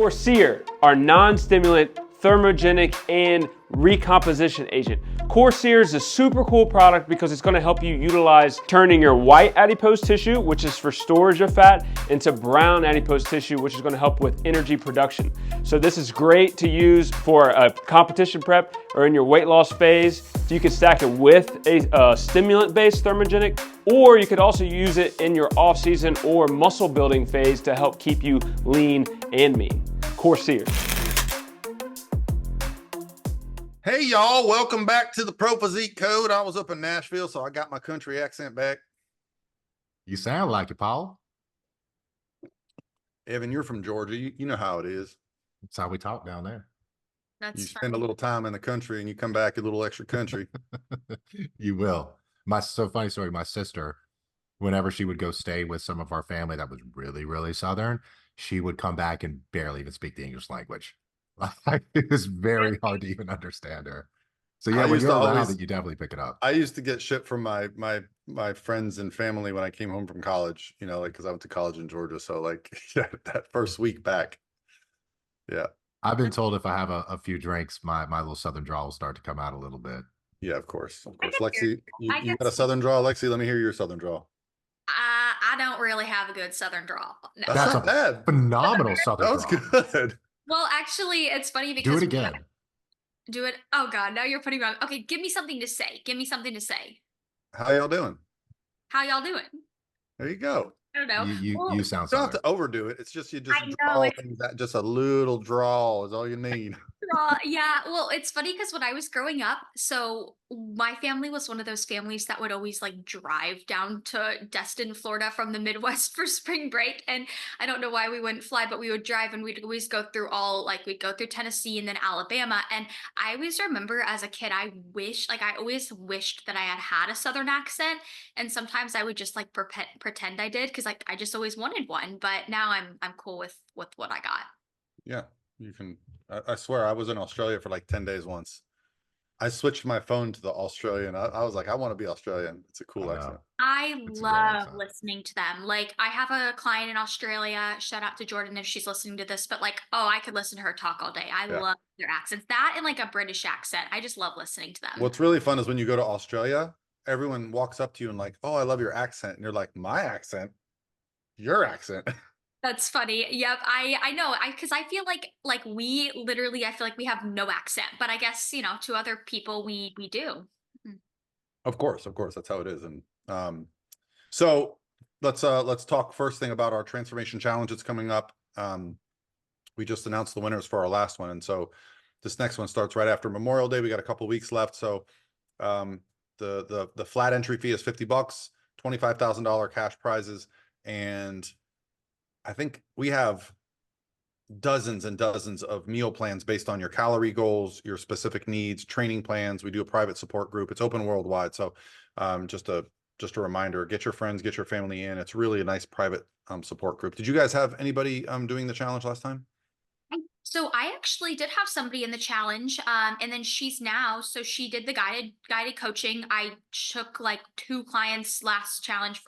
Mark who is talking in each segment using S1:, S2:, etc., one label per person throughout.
S1: Sear, our non-stimulant, thermogenic, and recomposition agent. Sear is a super cool product because it's gonna help you utilize turning your white adipose tissue, which is for storage of fat, into brown adipose tissue, which is gonna help with energy production. So this is great to use for a competition prep or in your weight loss phase. So you can stack it with a stimulant-based thermogenic, or you could also use it in your off-season or muscle building phase to help keep you lean and mean. Sear.
S2: Hey y'all, welcome back to the Pro Physique Code. I was up in Nashville, so I got my country accent back.
S3: You sound like it, Paul.
S2: Evan, you're from Georgia. You know how it is.
S3: That's how we talk down there.
S2: You spend a little time in the country and you come back a little extra country.
S3: You will. So funny story, my sister, whenever she would go stay with some of our family that was really, really Southern, she would come back and barely even speak the English language. It was very hard to even understand her. So yeah, when you're around it, you definitely pick it up.
S2: I used to get shit from my friends and family when I came home from college, you know, like, because I went to college in Georgia. So like, yeah, that first week back. Yeah.
S3: I've been told if I have a few drinks, my little Southern drawl will start to come out a little bit.
S2: Yeah, of course. Of course. Lexie, you got a Southern drawl? Lexie, let me hear your Southern drawl.
S4: I don't really have a good Southern drawl. No.
S2: That's not bad.
S3: Phenomenal Southern drawl.
S2: That was good.
S4: Well, actually, it's funny because
S3: do it again.
S4: Do it. Oh God, now you're putting me on. Okay, give me something to say. Give me something to say.
S2: How y'all doing?
S4: How y'all doing?
S2: There you go.
S4: I don't know.
S3: You sound.
S2: You don't have to overdo it. It's just draw things that just a little draw is all you need.
S4: Yeah, well, it's funny because when I was growing up, so my family was one of those families that would always like drive down to Destin, Florida from the Midwest for spring break. And I don't know why we wouldn't fly, but we would drive and we'd always go through we'd go through Tennessee and then Alabama. And I always remember as a kid, I always wished that I had a Southern accent. And sometimes I would just like pretend I did because like I just always wanted one. But now I'm cool with what I got.
S2: Yeah, you can. I swear I was in Australia for like 10 days once. I switched my phone to the Australian. I was like, I want to be Australian. It's a cool accent.
S4: I love listening to them. Like I have a client in Australia. Shout out to Jordan if she's listening to this, but like, oh, I could listen to her talk all day. I love their accents. That and like a British accent. I just love listening to them.
S2: What's really fun is when you go to Australia, everyone walks up to you and like, oh, I love your accent. And you're like, my accent? Your accent?
S4: That's funny. Yep. I know. Because I feel like we literally, I feel like we have no accent, but I guess, you know, to other people we do.
S2: Of course. That's how it is. And so let's talk first thing about our transformation challenge that's coming up. We just announced the winners for our last one. And so this next one starts right after Memorial Day. We got a couple of weeks left. So the flat entry fee is $50, $25,000 cash prizes. And I think we have dozens and dozens of meal plans based on your calorie goals, your specific needs, training plans. We do a private support group. It's open worldwide. So just a reminder, get your friends, get your family in. It's really a nice private support group. Did you guys have anybody doing the challenge last time?
S4: So I actually did have somebody in the challenge, and then so she did the guided coaching. I took like 2 clients last challenge,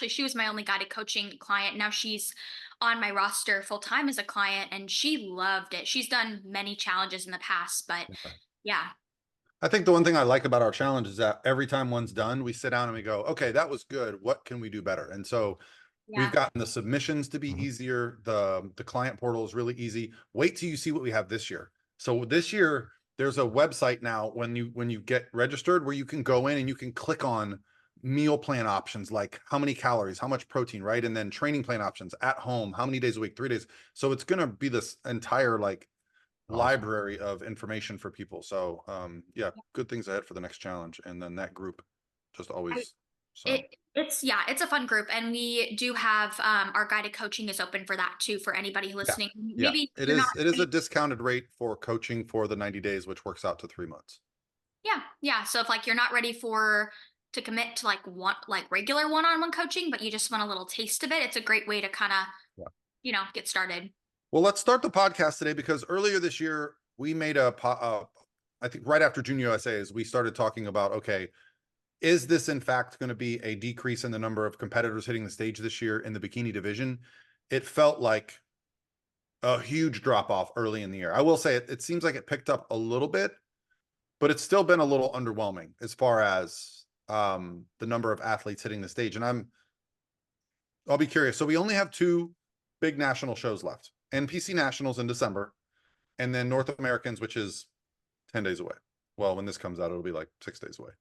S4: she was my only guided coaching client. Now she's on my roster full time as a client, and she loved it. She's done many challenges in the past, but yeah.
S2: I think the one thing I like about our challenge is that every time one's done, we sit down and we go, okay, that was good. What can we do better? And so we've gotten the submissions to be easier. The client portal is really easy. Wait till you see what we have this year. So this year, there's a website now when you get registered where you can go in and you can click on meal plan options, like how many calories, how much protein, right? And then training plan options at home, how many days a week, 3 days. So it's going to be this entire like library of information for people. So yeah, good things ahead for the next challenge. And then that group just always.
S4: It's a fun group, and we do have our guided coaching is open for that too for anybody listening.
S2: Yeah. Maybe it is a discounted rate for coaching for the 90 days, which works out to 3 months.
S4: Yeah. So if like you're not ready to commit to like regular one-on-one coaching, but you just want a little taste of it, it's a great way to kind of get started.
S2: Well, let's start the podcast today because earlier this year we made I think right after Junior USA's, we started talking about, okay, is this in fact going to be a decrease in the number of competitors hitting the stage this year in the bikini division? It felt like a huge drop off early in the year. I will say it seems like it picked up a little bit, but it's still been a little underwhelming as far as the number of athletes hitting the stage. And I'll be curious. So we only have 2 big national shows left. NPC Nationals in December, and then North Americans, which is 10 days away. Well, when this comes out, it'll be like 6 days away.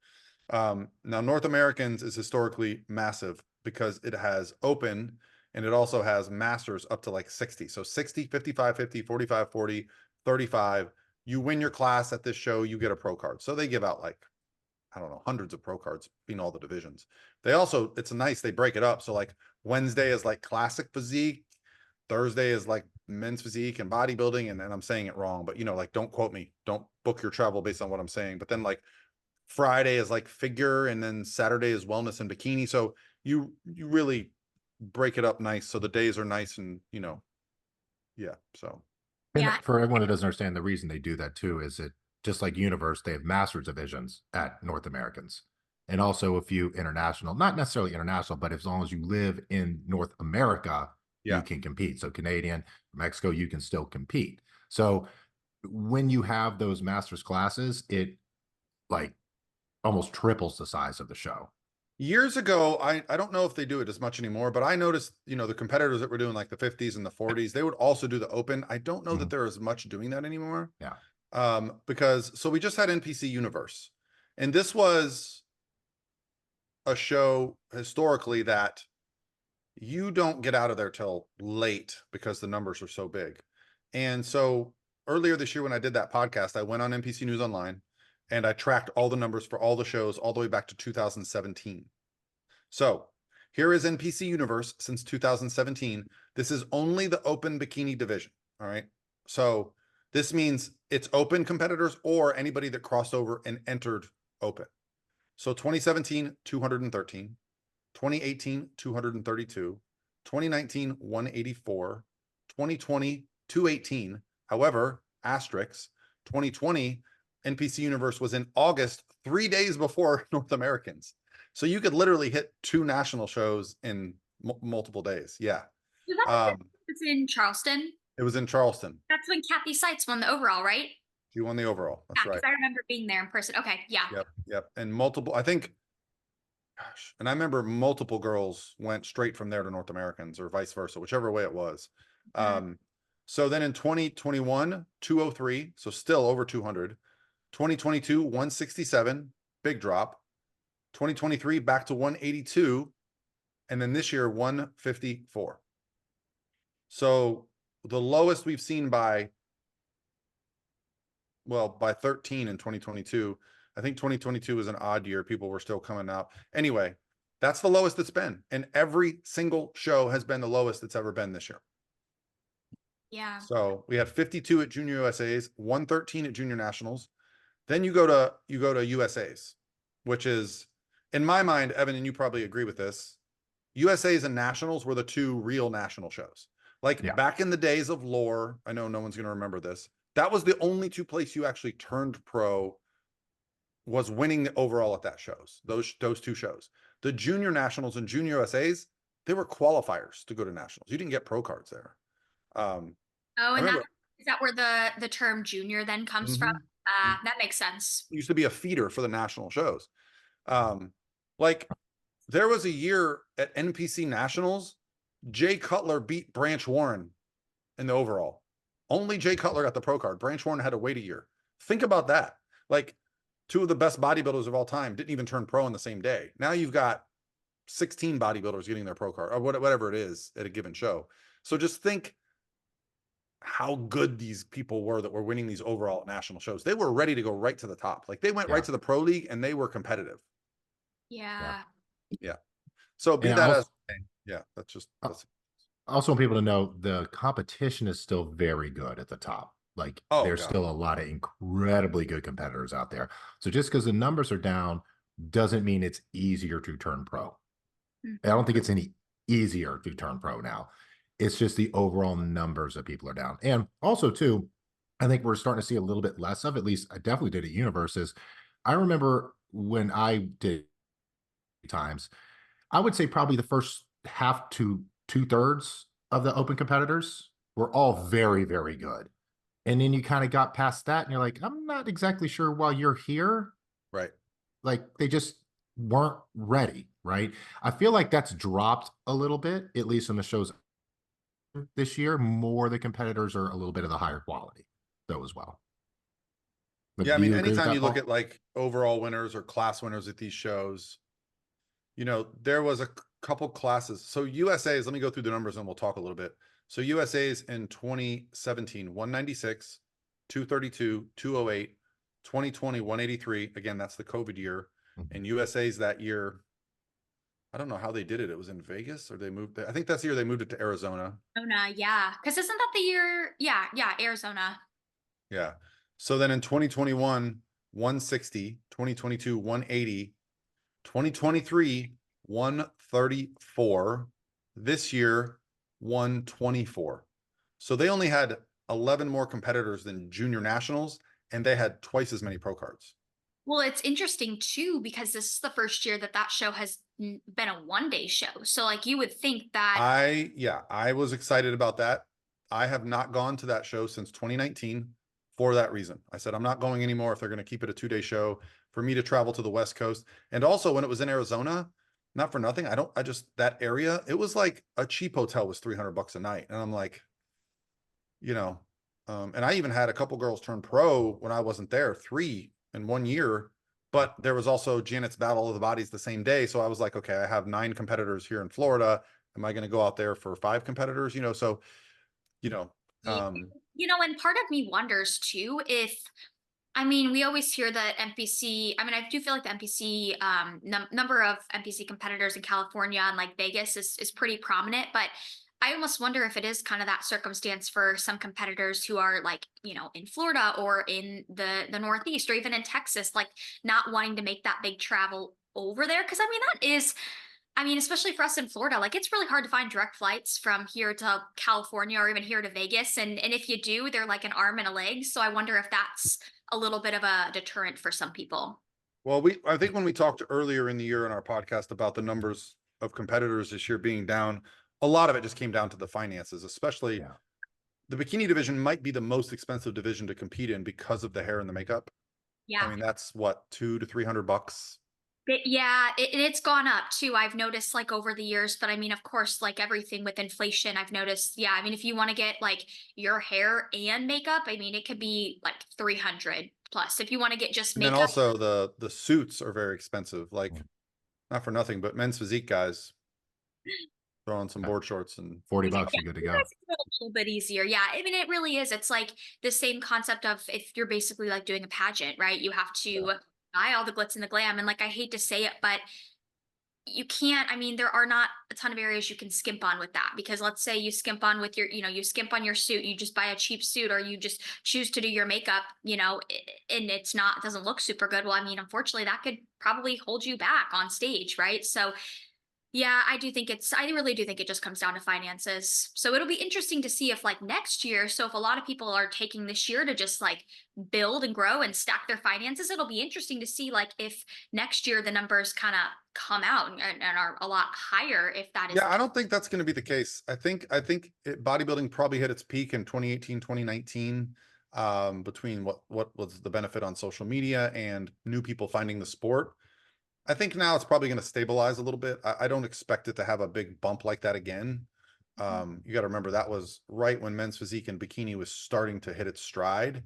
S2: Now North Americans is historically massive because it has open and it also has masters up to like 60. So 60, 55, 50, 45, 40, 35. You win your class at this show, you get a pro card. So they give out like, I don't know, hundreds of pro cards in all the divisions. They also, it's nice, they break it up. So like Wednesday is like classic physique, Thursday is like men's physique and bodybuilding. And I'm saying it wrong, but you know, like, don't quote me, don't book your travel based on what I'm saying. But then like Friday is like figure, and then Saturday is wellness and bikini. So you really break it up nice. So the days are nice and, you know, yeah. So.
S3: And
S4: Yeah.
S3: for everyone that doesn't understand, the reason they do that too is it, just like Universe, they have masters divisions at North Americans, and also a few international, not necessarily international, but as long as you live in North America,
S2: Yeah.
S3: you can compete. So Canadian, Mexico, you can still compete. So when you have those masters classes, it like almost triples the size of the show.
S2: Years ago, I don't know if they do it as much anymore, but I noticed, you know, the competitors that were doing like the 50s and the 40s, they would also do the open. I don't know that there is much doing that anymore.
S3: Yeah.
S2: Because so we just had NPC Universe, and this was a show historically that you don't get out of there till late because the numbers are so big. And so earlier this year, when I did that podcast, I went on NPC News Online and I tracked all the numbers for all the shows all the way back to 2017. So here is NPC Universe since 2017. This is only the open bikini division. All right. So this means it's open competitors or anybody that crossed over and entered open. So 2017, 213, 2018, 232, 2019, 184, 2020, 218. However, asterisks, 2020, NPC Universe was in August, 3 days before North Americans. So you could literally hit 2 national shows in multiple days. Yeah.
S4: It's in Charleston.
S2: It was in Charleston.
S4: That's when Kathy Seitz won the overall, right?
S2: She won the overall. That's right.
S4: I remember being there in person. Okay, yeah.
S2: Yep. And multiple, I think, gosh, and I remember multiple girls went straight from there to North Americans or vice versa, whichever way it was. So then in 2021, 203, so still over 200. 2022, 167, big drop. 2023, back to 182. And then this year, 154. So the lowest we've seen by 13 in 2022. I think 2022 was an odd year. People were still coming out. Anyway, that's the lowest it's been. And every single show has been the lowest it's ever been this year.
S4: Yeah.
S2: So we had 52 at Junior USAs, 113 at Junior Nationals. Then you go to USAs, which is, in my mind, Evan, and you probably agree with this, USAs and Nationals were the 2 real national shows. Like back in the days of lore, I know no one's going to remember this, that was the only 2 places you actually turned pro, was winning the overall at that shows, those 2 shows. The Junior Nationals and Junior USAs, they were qualifiers to go to Nationals. You didn't get pro cards there.
S4: Is that where the term junior then comes from? That makes sense.
S2: It used to be a feeder for the national shows. Like there was a year at NPC Nationals, Jay Cutler beat Branch Warren in the overall. Only Jay Cutler got the pro card. Branch Warren had to wait a year. Think about that. Like 2 of the best bodybuilders of all time didn't even turn pro in the same day. Now you've got 16 bodybuilders getting their pro card or whatever it is at a given show. So just think how good these people were that were winning these overall national shows. They were ready to go right to the top. Like they went right to the pro league and they were competitive.
S4: Yeah.
S2: So be that as, that's
S3: also want people to know the competition is still very good at the top. Like there's still a lot of incredibly good competitors out there. So just because the numbers are down doesn't mean it's easier to turn pro. I don't think it's any easier to turn pro now. It's just the overall numbers of people are down. And also too, I think we're starting to see a little bit less of, at least I definitely did at Universes. I remember when I did times, I would say probably the first half to 2/3 of the open competitors were all very, very good. And then you kind of got past that and you're like, I'm not exactly sure why you're here.
S2: Right.
S3: Like they just weren't ready, right? I feel like that's dropped a little bit, at least in the shows this year. More the competitors are a little bit of the higher quality, though, as well. But
S2: Yeah, I
S3: do
S2: mean,
S3: you agree with
S2: anytime
S3: that,
S2: you look
S3: Paul?
S2: at like overall winners or class winners at these shows, you know, there was a couple classes. So USA's, let me go through the numbers and we'll talk a little bit. So USA's in 2017, 196, 232, 208, 2020, 183. Again, that's the COVID year.
S3: Mhm.
S2: And USA's that year, I don't know how they did it. It was in Vegas or they moved. I think that's the year they moved it to Arizona.
S4: Arizona, yeah. Because isn't that the year? Yeah, yeah, Arizona.
S2: Yeah. So then in 2021, 160, 2022, 180, 2023, 134. This year, 124. So they only had 11 more competitors than junior nationals, and they had twice as many pro cards.
S4: Well, it's interesting too because this is the first year that that show has been a 1 day show. So like you would think that
S2: I was excited about that. I have not gone to that show since 2019 for that reason. I said, I'm not going anymore if they're going to keep it a 2 day show for me to travel to the West Coast. And also when it was in Arizona, not for nothing. I just, that area, it was like a cheap hotel was $300 a night. And I'm like, you know, and I even had a couple girls turn pro when I wasn't there, 3 in 1 year. But there was also Janet's Battle of the Bodies the same day. So I was like, okay, I have 9 competitors here in Florida. Am I going to go out there for 5 competitors? You know, so, you know,
S4: yeah, and part of me wonders too if I mean, we always hear that NPC. I mean, I do feel like the NPC number of NPC competitors in California and like Vegas is pretty prominent, but I almost wonder if it is kind of that circumstance for some competitors who are like, in Florida or in the Northeast or even in Texas, like not wanting to make that big travel over there. Because I mean, that is I mean, especially for us in Florida, like it's really hard to find direct flights from here to California or even here to Vegas. And if you do, they're like an arm and a leg. So I wonder if that's a little bit of a deterrent for some people.
S2: well, I think when we talked earlier in the year in our podcast about the numbers of competitors this year being down, a lot of it just came down to the finances, especially
S3: Yeah.
S2: the bikini division might be the most expensive division to compete in because of the hair and the makeup. I
S4: Yeah.
S2: mean, that's what, $200 to $300.
S4: It's gone up too. I've noticed like over the years, but I mean, of course, like everything with inflation, I've noticed. Yeah, I mean, if you want to get like your hair and makeup, I mean, it could be like 300 plus. If you want to get just
S2: And then
S4: makeup,
S2: also the suits are very expensive. Like,
S3: Mm.
S2: not for nothing, but men's physique guys throw on some
S3: Yeah.
S2: board shorts and
S3: 40
S4: yeah,
S3: bucks, you're good to
S4: you
S3: go.
S4: guys can go a little bit easier. Yeah, I mean, it really is. It's like the same concept of if you're basically like doing a pageant, right? You have to buy all the glitz and the glam. And like, I hate to say it, but you can't, I mean, there are not a ton of areas you can skimp on with that because let's say you skimp on with your, you skimp on your suit, you just buy a cheap suit or you just choose to do your makeup, and it's not, it doesn't look super good. Well, I mean, unfortunately, that could probably hold you back on stage, right? So yeah, I really do think it just comes down to finances. So it'll be interesting to see if like next year, so if a lot of people are taking this year to just like build and grow and stack their finances, it'll be interesting to see like if next year the numbers kind of come out and are a lot higher if that is.
S2: yeah, I don't think that's going to be the case. Bodybuilding probably hit its peak in 2018, 2019, between what was the benefit on social media and new people finding the sport. I think now it's probably going to stabilize a little bit. I don't expect it to have a big bump like that again. You got to remember that was right when men's physique and bikini was starting to hit its stride.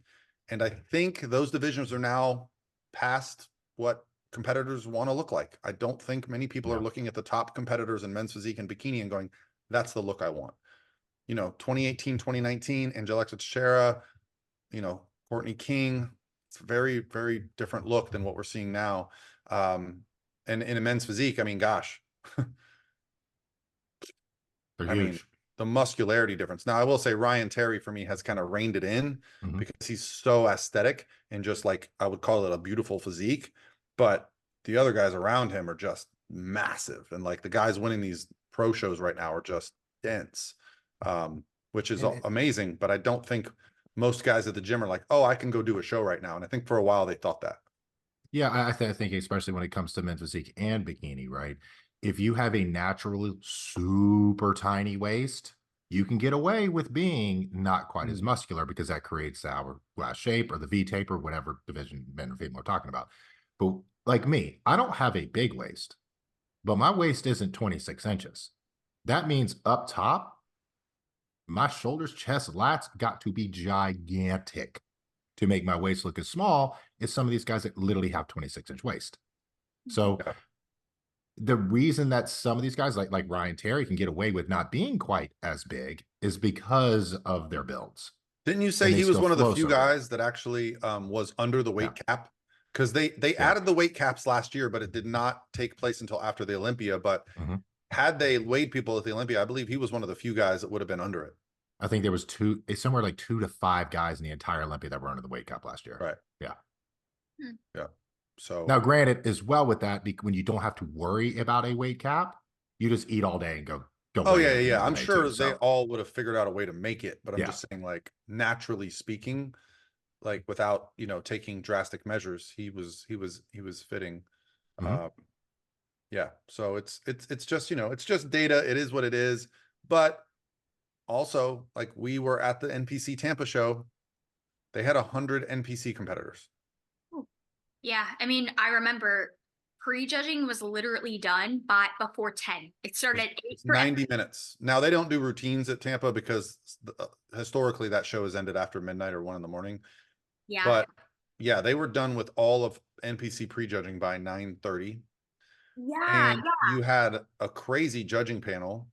S2: And I think those divisions are now past what competitors want to look like. I don't think many people are
S3: Yeah.
S2: looking at the top competitors in men's physique and bikini and going, that's the look I want. 2018, 2019, Angelica Teixeira, Courtney King. It's a very, very different look than what we're seeing now. And in a men's physique, I mean, gosh,
S3: They're
S2: I mean,
S3: huge.
S2: the muscularity difference. Now, I will say Ryan Terry for me has kind of reined it in
S3: Mhm.
S2: because he's so aesthetic and just like I would call it a beautiful physique. But the other guys around him are just massive. And like the guys winning these pro shows right now are just dense, which is
S3: And
S2: amazing. But I don't think most guys at the gym are like, oh, I can go do a show right now. And I think for a while they thought that.
S3: yeah, I think especially when it comes to men's physique and bikini, right? If you have a naturally super tiny waist, you can get away with being not quite as
S2: Mm.
S3: muscular because that creates the hourglass shape or the V tape or whatever division men or female are talking about. But like me, I don't have a big waist, but my waist isn't 26 inches. That means up top, my shoulders, chest, lats got to be gigantic to make my waist look as small as some of these guys that literally have 26-inch waist. So
S2: Yeah.
S3: the reason that some of these guys like Ryan Terry can get away with not being quite as big is because of their builds.
S2: Didn't you say
S3: And they
S2: he was
S3: still
S2: one of the
S3: flow
S2: few
S3: so good.
S2: guys that actually was under the weight cap? Because they
S3: Yeah.
S2: added the weight caps last year, but it did not take place until after the Olympia. But
S3: Mhm.
S2: had they weighed people at the Olympia, I believe he was one of the few guys that would have been under it.
S3: I think there was somewhere like 2 to 5 guys in the entire Olympia that were under the weight cap last year.
S2: Right.
S3: Yeah.
S2: Yeah. So
S3: Now, granted, as well with that, when you don't have to worry about a weight cap, you just eat all day and go.
S2: oh
S3: weigh
S2: yeah,
S3: every
S2: yeah.
S3: other
S2: I'm
S3: day
S2: sure
S3: too.
S2: they
S3: So
S2: all would have figured out a way to make it, but I'm
S3: Yeah.
S2: just saying, like, naturally speaking, like without, you know, taking drastic measures, he was fitting.
S3: Mhm.
S2: Yeah. So it's just, you know, it's just data. It is what it is. But also, like, we were at the NPC Tampa show. They had 100 NPC competitors.
S4: Yeah, I mean, I remember prejudging was literally done by before 10. It started at 8
S2: It's
S4: for
S2: 90 minutes. Now they don't do routines at Tampa because historically that show has ended after midnight or 1 in the morning.
S4: yeah.
S2: But yeah, they were done with all of NPC prejudging by 9:30.
S4: Yeah,
S2: And you had a crazy judging panel.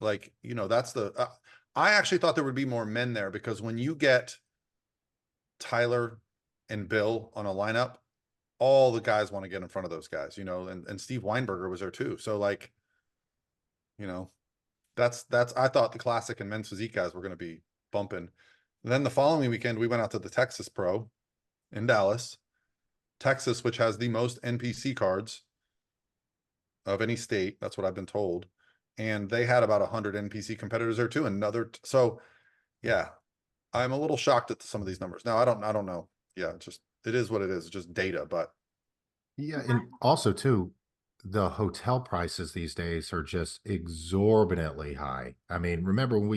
S2: Like, you know, that's I actually thought there would be more men there, because when you get Tyler and Bill on a lineup, all the guys want to get in front of those guys, you know, and Steve Weinberger was there too. So, like, you know, that's I thought the classic and men's physique guys were going to be bumping. And then the following weekend, we went out to the Texas Pro in Dallas, Texas, which has the most NPC cards of any state. That's what I've been told. And they had about 100 NPC competitors there too. So yeah, I'm a little shocked at some of these numbers. Now, I don't know. Yeah, it is what it is. It's just data, but
S3: Yeah, and also too, the hotel prices these days are just exorbitantly high. I mean, remember when they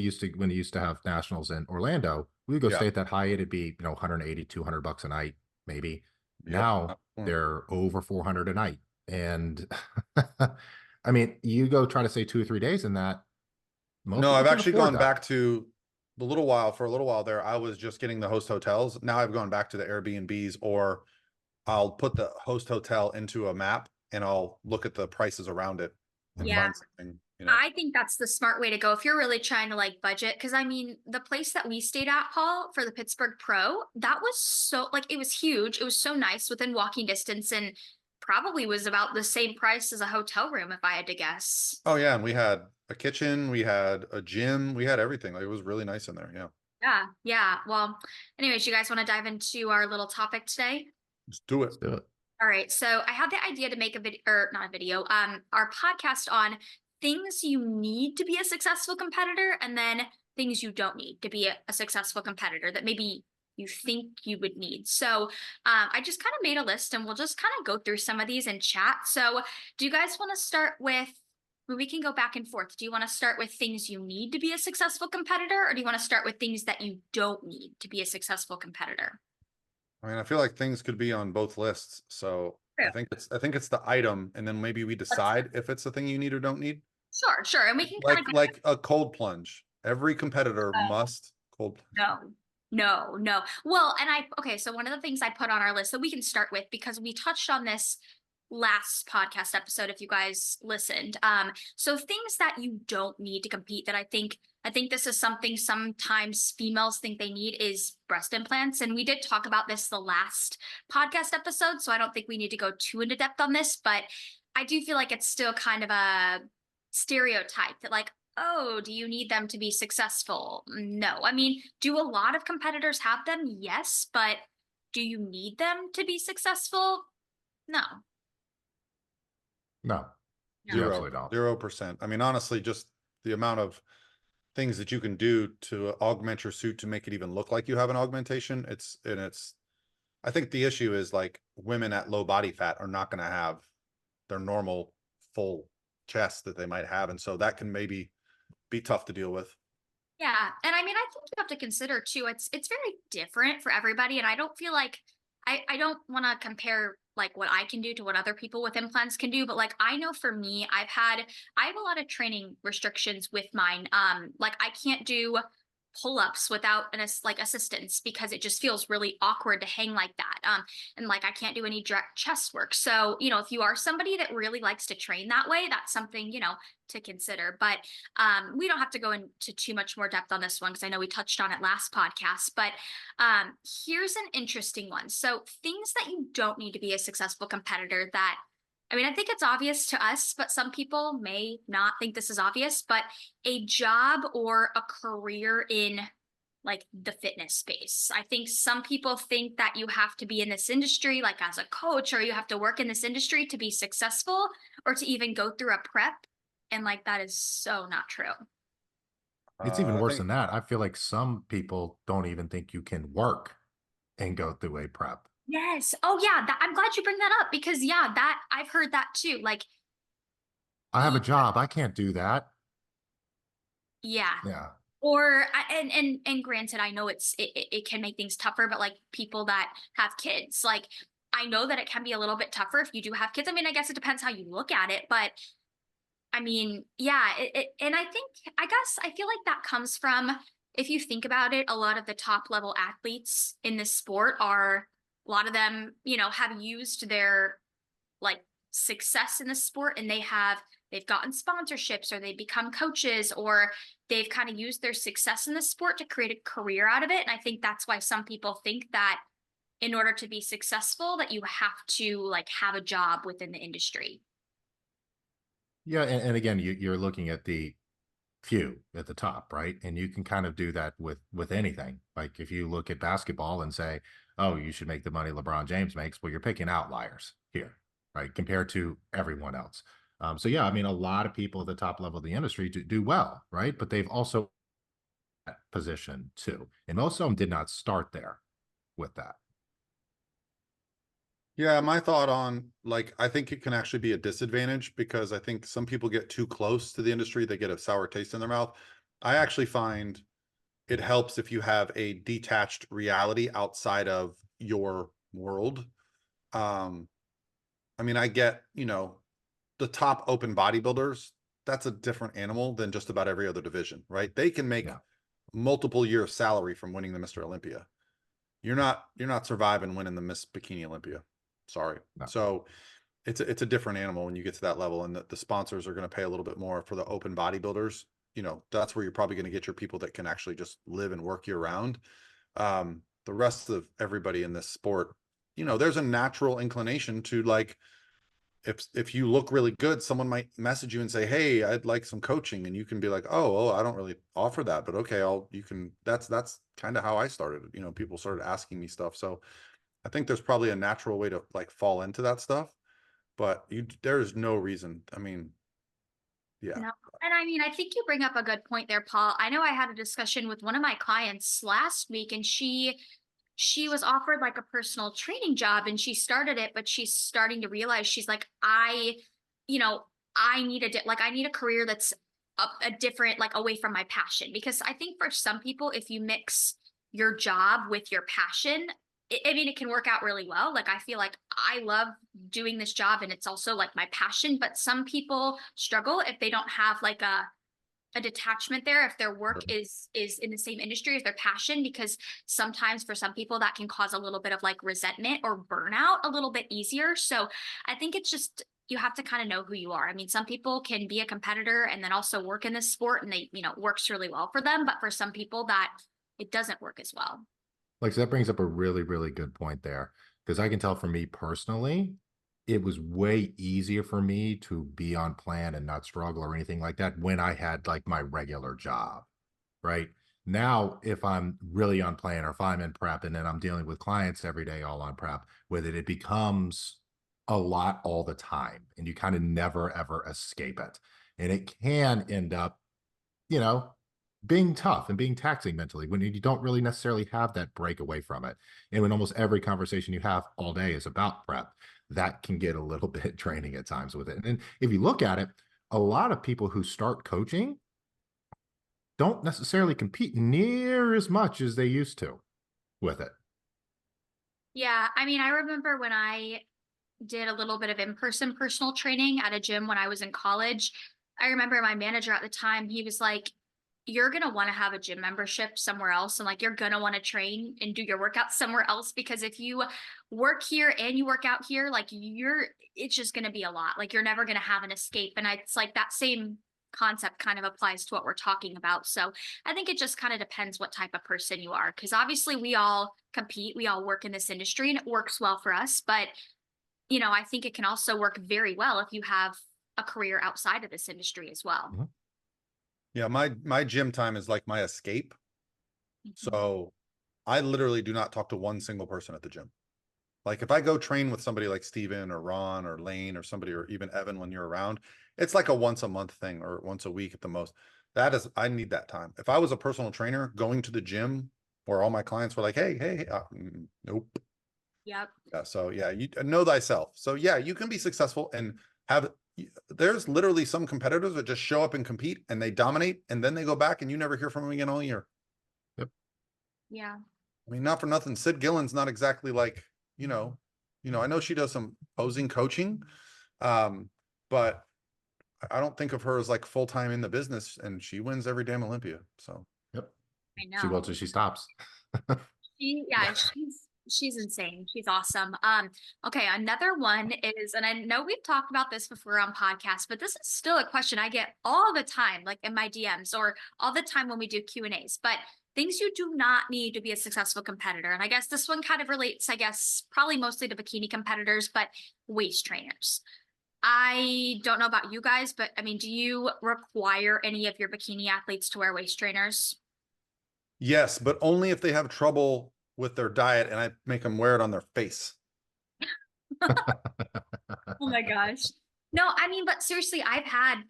S3: used to have nationals in Orlando, we would go
S2: yeah.
S3: stay at that Hyatt, it'd be, 180, $200 a night, maybe.
S2: Yep.
S3: Now they're over 400 a night. And I mean, you go try to stay 2 or 3 days in that. Most
S2: No,
S3: people
S2: I've
S3: can't
S2: actually
S3: afford
S2: gone
S3: that.
S2: back to for a little while there. I was just getting the host hotels. Now I've gone back to the Airbnbs, or I'll put the host hotel into a map and I'll look at the prices around it and
S4: Yeah.
S2: find something, you know.
S4: I think that's the smart way to go if you're really trying to like budget. Because I mean, the place that we stayed at, Paul, for the Pittsburgh Pro, that was so like it was huge. It was so nice within walking distance, and probably was about the same price as a hotel room if I had to guess.
S2: Oh yeah, and we had a kitchen, we had a gym, we had everything. Like, it was really nice in there. Yeah.
S4: Yeah, yeah. Well, anyways, you guys want to dive into our little topic today?
S2: Just do it.
S3: Let's do it.
S4: All right. So I had the idea to make a video, or not a video, our podcast on things you need to be a successful competitor, and then things you don't need to be a successful competitor that maybe you think you would need. So I just kind of made a list, and we'll just kind of go through some of these and chat. So do you guys want to start with, well, we can go back and forth. Do you want to start with things you need to be a successful competitor, or do you want to start with things that you don't need to be a successful competitor?
S2: I mean, I feel like things could be on both lists. So
S4: True.
S2: I think it's the item, and then maybe we decide if it's the thing you need or don't need.
S4: Sure, sure. And we can kind of
S2: Like a cold plunge. Every competitor must cold plunge.
S4: No. Well, okay, so one of the things I put on our list that we can start with, because we touched on this last podcast episode, if you guys listened. So things that you don't need to compete that I think this is something sometimes females think they need is breast implants. And we did talk about this the last podcast episode, so I don't think we need to go too into depth on this, but I do feel like it's still kind of a stereotype that like, oh, do you need them to be successful? No. I mean, do a lot of competitors have them? Yes, but do you need them to be successful? No.
S3: No, you
S2: Zero.
S3: absolutely don't.
S2: 0%. I mean, honestly, just the amount of things that you can do to augment your suit to make it even look like you have an augmentation. I think the issue is, like, women at low body fat are not going to have their normal full chest that they might have. And so that can maybe be tough to deal with.
S4: Yeah, and I mean, I think you have to consider too. It's very different for everybody, and I don't feel like I don't want to compare like what I can do to what other people with implants can do. But like I know for me, I have a lot of training restrictions with mine. Like I can't do pull-ups without like assistance because it just feels really awkward to hang like that. And like I can't do any direct chest work. So you know, if you are somebody that really likes to train that way, that's something you know to consider. But we don't have to go into too much more depth on this one because I know we touched on it last podcast. But here's an interesting one. So things that you don't need to be a successful competitor that I mean, I think it's obvious to us, but some people may not think this is obvious, but a job or a career in like the fitness space. I think some people think that you have to be in this industry, like as a coach, or you have to work in this industry to be successful or to even go through a prep. And like that is so not true.
S3: It's even
S2: I
S3: worse
S2: think
S3: than that. I feel like some people don't even think you can work and go through a prep.
S4: Yes. Oh yeah, I'm glad you bring that up because yeah, that I've heard that too. Like
S3: I have a
S4: y-
S3: job. I can't do that.
S4: yeah.
S3: Yeah.
S4: Or and granted, I know it can make things tougher, but like people that have kids, like I know that it can be a little bit tougher if you do have kids. I mean, I guess it depends how you look at it, but I mean, yeah, and I guess I feel like that comes from, if you think about it, a lot of the top level athletes in this sport are, a lot of them, you know, have used their like success in the sport and they've gotten sponsorships or they become coaches or they've kind of used their success in the sport to create a career out of it. And I think that's why some people think that in order to be successful, that you have to like have a job within the industry.
S3: Yeah. And again, you're looking at the few at the top, right? And you can kind of do that with anything. Like if you look at basketball and say, oh, you should make the money LeBron James makes, well, you're picking outliers here, right? Compared to everyone else. So yeah, I mean, a lot of people at the top level of the industry do well, right? But they've also position too. And most of them did not start there with that.
S2: Yeah, my thought on like I think it can actually be a disadvantage because I think some people get too close to the industry, they get a sour taste in their mouth. I actually find it helps if you have a detached reality outside of your world. Um, I mean, I get, you know, the top open bodybuilders, that's a different animal than just about every other division, right? They can make
S3: Yeah.
S2: multiple years salary from winning the Mr. Olympia. You're not surviving winning the Miss Bikini Olympia. Sorry.
S3: No.
S2: So it's a different animal when you get to that level, and the sponsors are going to pay a little bit more for the open bodybuilders. You know, that's where you're probably going to get your people that can actually just live and work year round. The rest of everybody in this sport, you know, there's a natural inclination to like, if you look really good, someone might message you and say, hey, I'd like some coaching, and you can be like, oh, I don't really offer that, but okay, you can. That's kind of how I started. You know, people started asking me stuff, so I think there's probably a natural way to like fall into that stuff, but there's no reason. I mean, yeah.
S4: No. And I mean, I think you bring up a good point there, Paul. I know I had a discussion with one of my clients last week and she was offered like a personal training job and she started it, but she's starting to realize she's like, you know, I need like I need a career that's a different, like away from my passion. Because I think for some people, if you mix your job with your passion, I mean, it can work out really well. Like, I feel like I love doing this job and it's also like my passion, but some people struggle if they don't have like a detachment there if their work is in the same industry as their passion, because sometimes for some people that can cause a little bit of like resentment or burnout a little bit easier. So I think it's just you have to kind of know who you are. I mean, some people can be a competitor and then also work in this sport and they, you know, works really well for them, but for some people that it doesn't work as well.
S3: Like, so that brings up a really, really good point there. Because I can tell for me personally, it was way easier for me to be on plan and not struggle or anything like that when I had like my regular job, right? Now, if I'm really on plan or if I'm in prep and then I'm dealing with clients every day, all on prep with it, it becomes a lot all the time. And you kind of never, ever escape it. And it can end up, you know, being tough and being taxing mentally when you don't really necessarily have that break away from it. And when almost every conversation you have all day is about prep, that can get a little bit draining at times with it. And if you look at it, a lot of people who start coaching don't necessarily compete near as much as they used to with it.
S4: Yeah, I mean, I remember when I did a little bit of in-person personal training at a gym when I was in college. I remember my manager at the time, he was like, you're going to want to have a gym membership somewhere else. And like, you're going to want to train and do your workouts somewhere else, because if you work here and you work out here, like it's just going to be a lot. Like you're never going to have an escape. And it's like that same concept kind of applies to what we're talking about. So I think it just kind of depends what type of person you are, because obviously we all compete, we all work in this industry and it works well for us. But I think it can also work very well if you have a career outside of this industry as well.
S3: Mm-hmm.
S2: Yeah, my gym time is like my escape.
S4: Mm-hmm.
S2: So I literally do not talk to one single person at the gym. Like if I go train with somebody like Steven or Ron or Lane or somebody, or even Evan when you're around, it's like a once a month thing or once a week at the most. I need that time. If I was a personal trainer going to the gym where all my clients were like, hey, nope.
S4: Yep.
S2: Yeah. So yeah, you know thyself. So yeah, you can be successful and there's literally some competitors that just show up and compete and they dominate and then they go back and you never hear from them again all year.
S3: Yep.
S4: Yeah.
S2: I mean, not for nothing. Sid Gillen's not exactly like, I know she does some posing coaching, but I don't think of her as like full-time in the business, and she wins every damn Olympia. So,
S3: Yep.
S4: I
S3: She will
S4: know.
S3: till she stops.
S4: She's insane. She's awesome. Okay, another one is, and I know we've talked about this before on podcasts, but this is still a question I get all the time, like in my DMs or all the time when we do Q&As, but things you do not need to be a successful competitor. And I guess this one kind of relates, I guess, probably mostly to bikini competitors, but waist trainers. I don't know about you guys, but I mean, do you require any of your bikini athletes to wear waist trainers?
S2: yes, but only if they have trouble with their diet and I make them wear it on their face.
S4: Oh my gosh. No, I mean, but seriously, I've had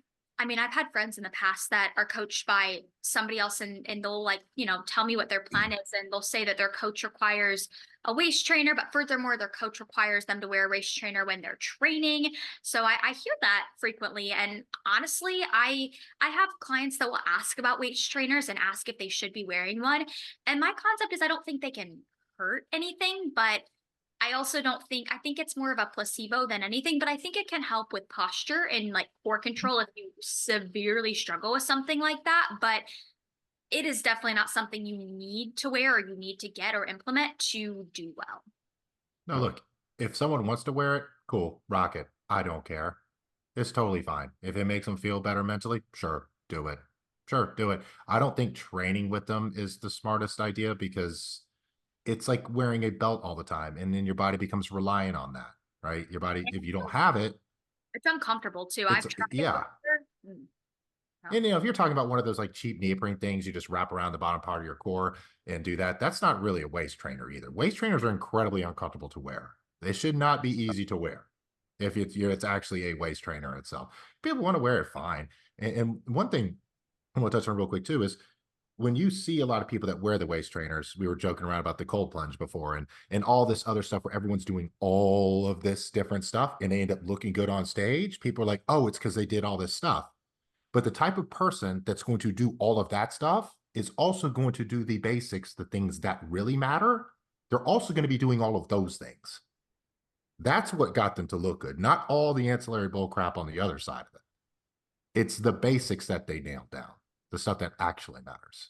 S4: friends in the past that are coached by somebody else and they'll like, tell me what their plan is. And they'll say that their coach requires a waist trainer, but furthermore, their coach requires them to wear a waist trainer when they're training. So I hear that frequently. And honestly, I have clients that will ask about waist trainers and ask if they should be wearing one. And my concept is I don't think they can hurt anything, but I think it's more of a placebo than anything, but I think it can help with posture and like core control if you severely struggle with something like that. But it is definitely not something you need to wear or you need to get or implement to do well.
S3: No, look, if someone wants to wear it, cool, rock it. I don't care. It's totally fine. If it makes them feel better mentally, sure, do it. Sure, do it. I don't think training with them is the smartest idea because it's like wearing a belt all the time and then your body becomes reliant on that, right? Your body, if you don't have it,
S4: It's uncomfortable too.
S3: it's,
S4: I've tried it
S3: yeah.
S4: before. No.
S3: And if you're talking about one of those like cheap neoprene things, you just wrap around the bottom part of your core and do that. That's not really a waist trainer either. Waist trainers are incredibly uncomfortable to wear. They should not be easy to wear if it's actually a waist trainer itself. People want to wear it fine. And one thing I'm going to touch on real quick too is when you see a lot of people that wear the waist trainers, we were joking around about the cold plunge before and all this other stuff where everyone's doing all of this different stuff and they end up looking good on stage. People are like, oh, it's because they did all this stuff. But the type of person that's going to do all of that stuff is also going to do the basics, the things that really matter. They're also going to be doing all of those things. That's what got them to look good, not all the ancillary bull crap on the other side of it. It's the basics that they nailed down, the stuff that actually matters.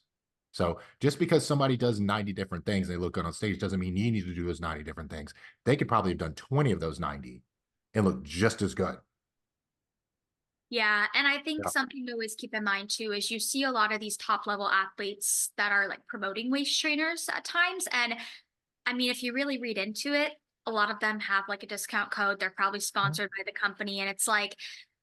S3: So just because somebody does 90 different things, they look good on stage, doesn't mean you need to do those 90 different things. They could probably have done 20 of those 90 and look just as good.
S4: Yeah, and I think
S2: Yeah.
S4: something to always keep in mind too is you see a lot of these top level athletes that are like promoting waist trainers at times. And I mean, if you really read into it, a lot of them have like a discount code. They're probably sponsored by the company. And it's like,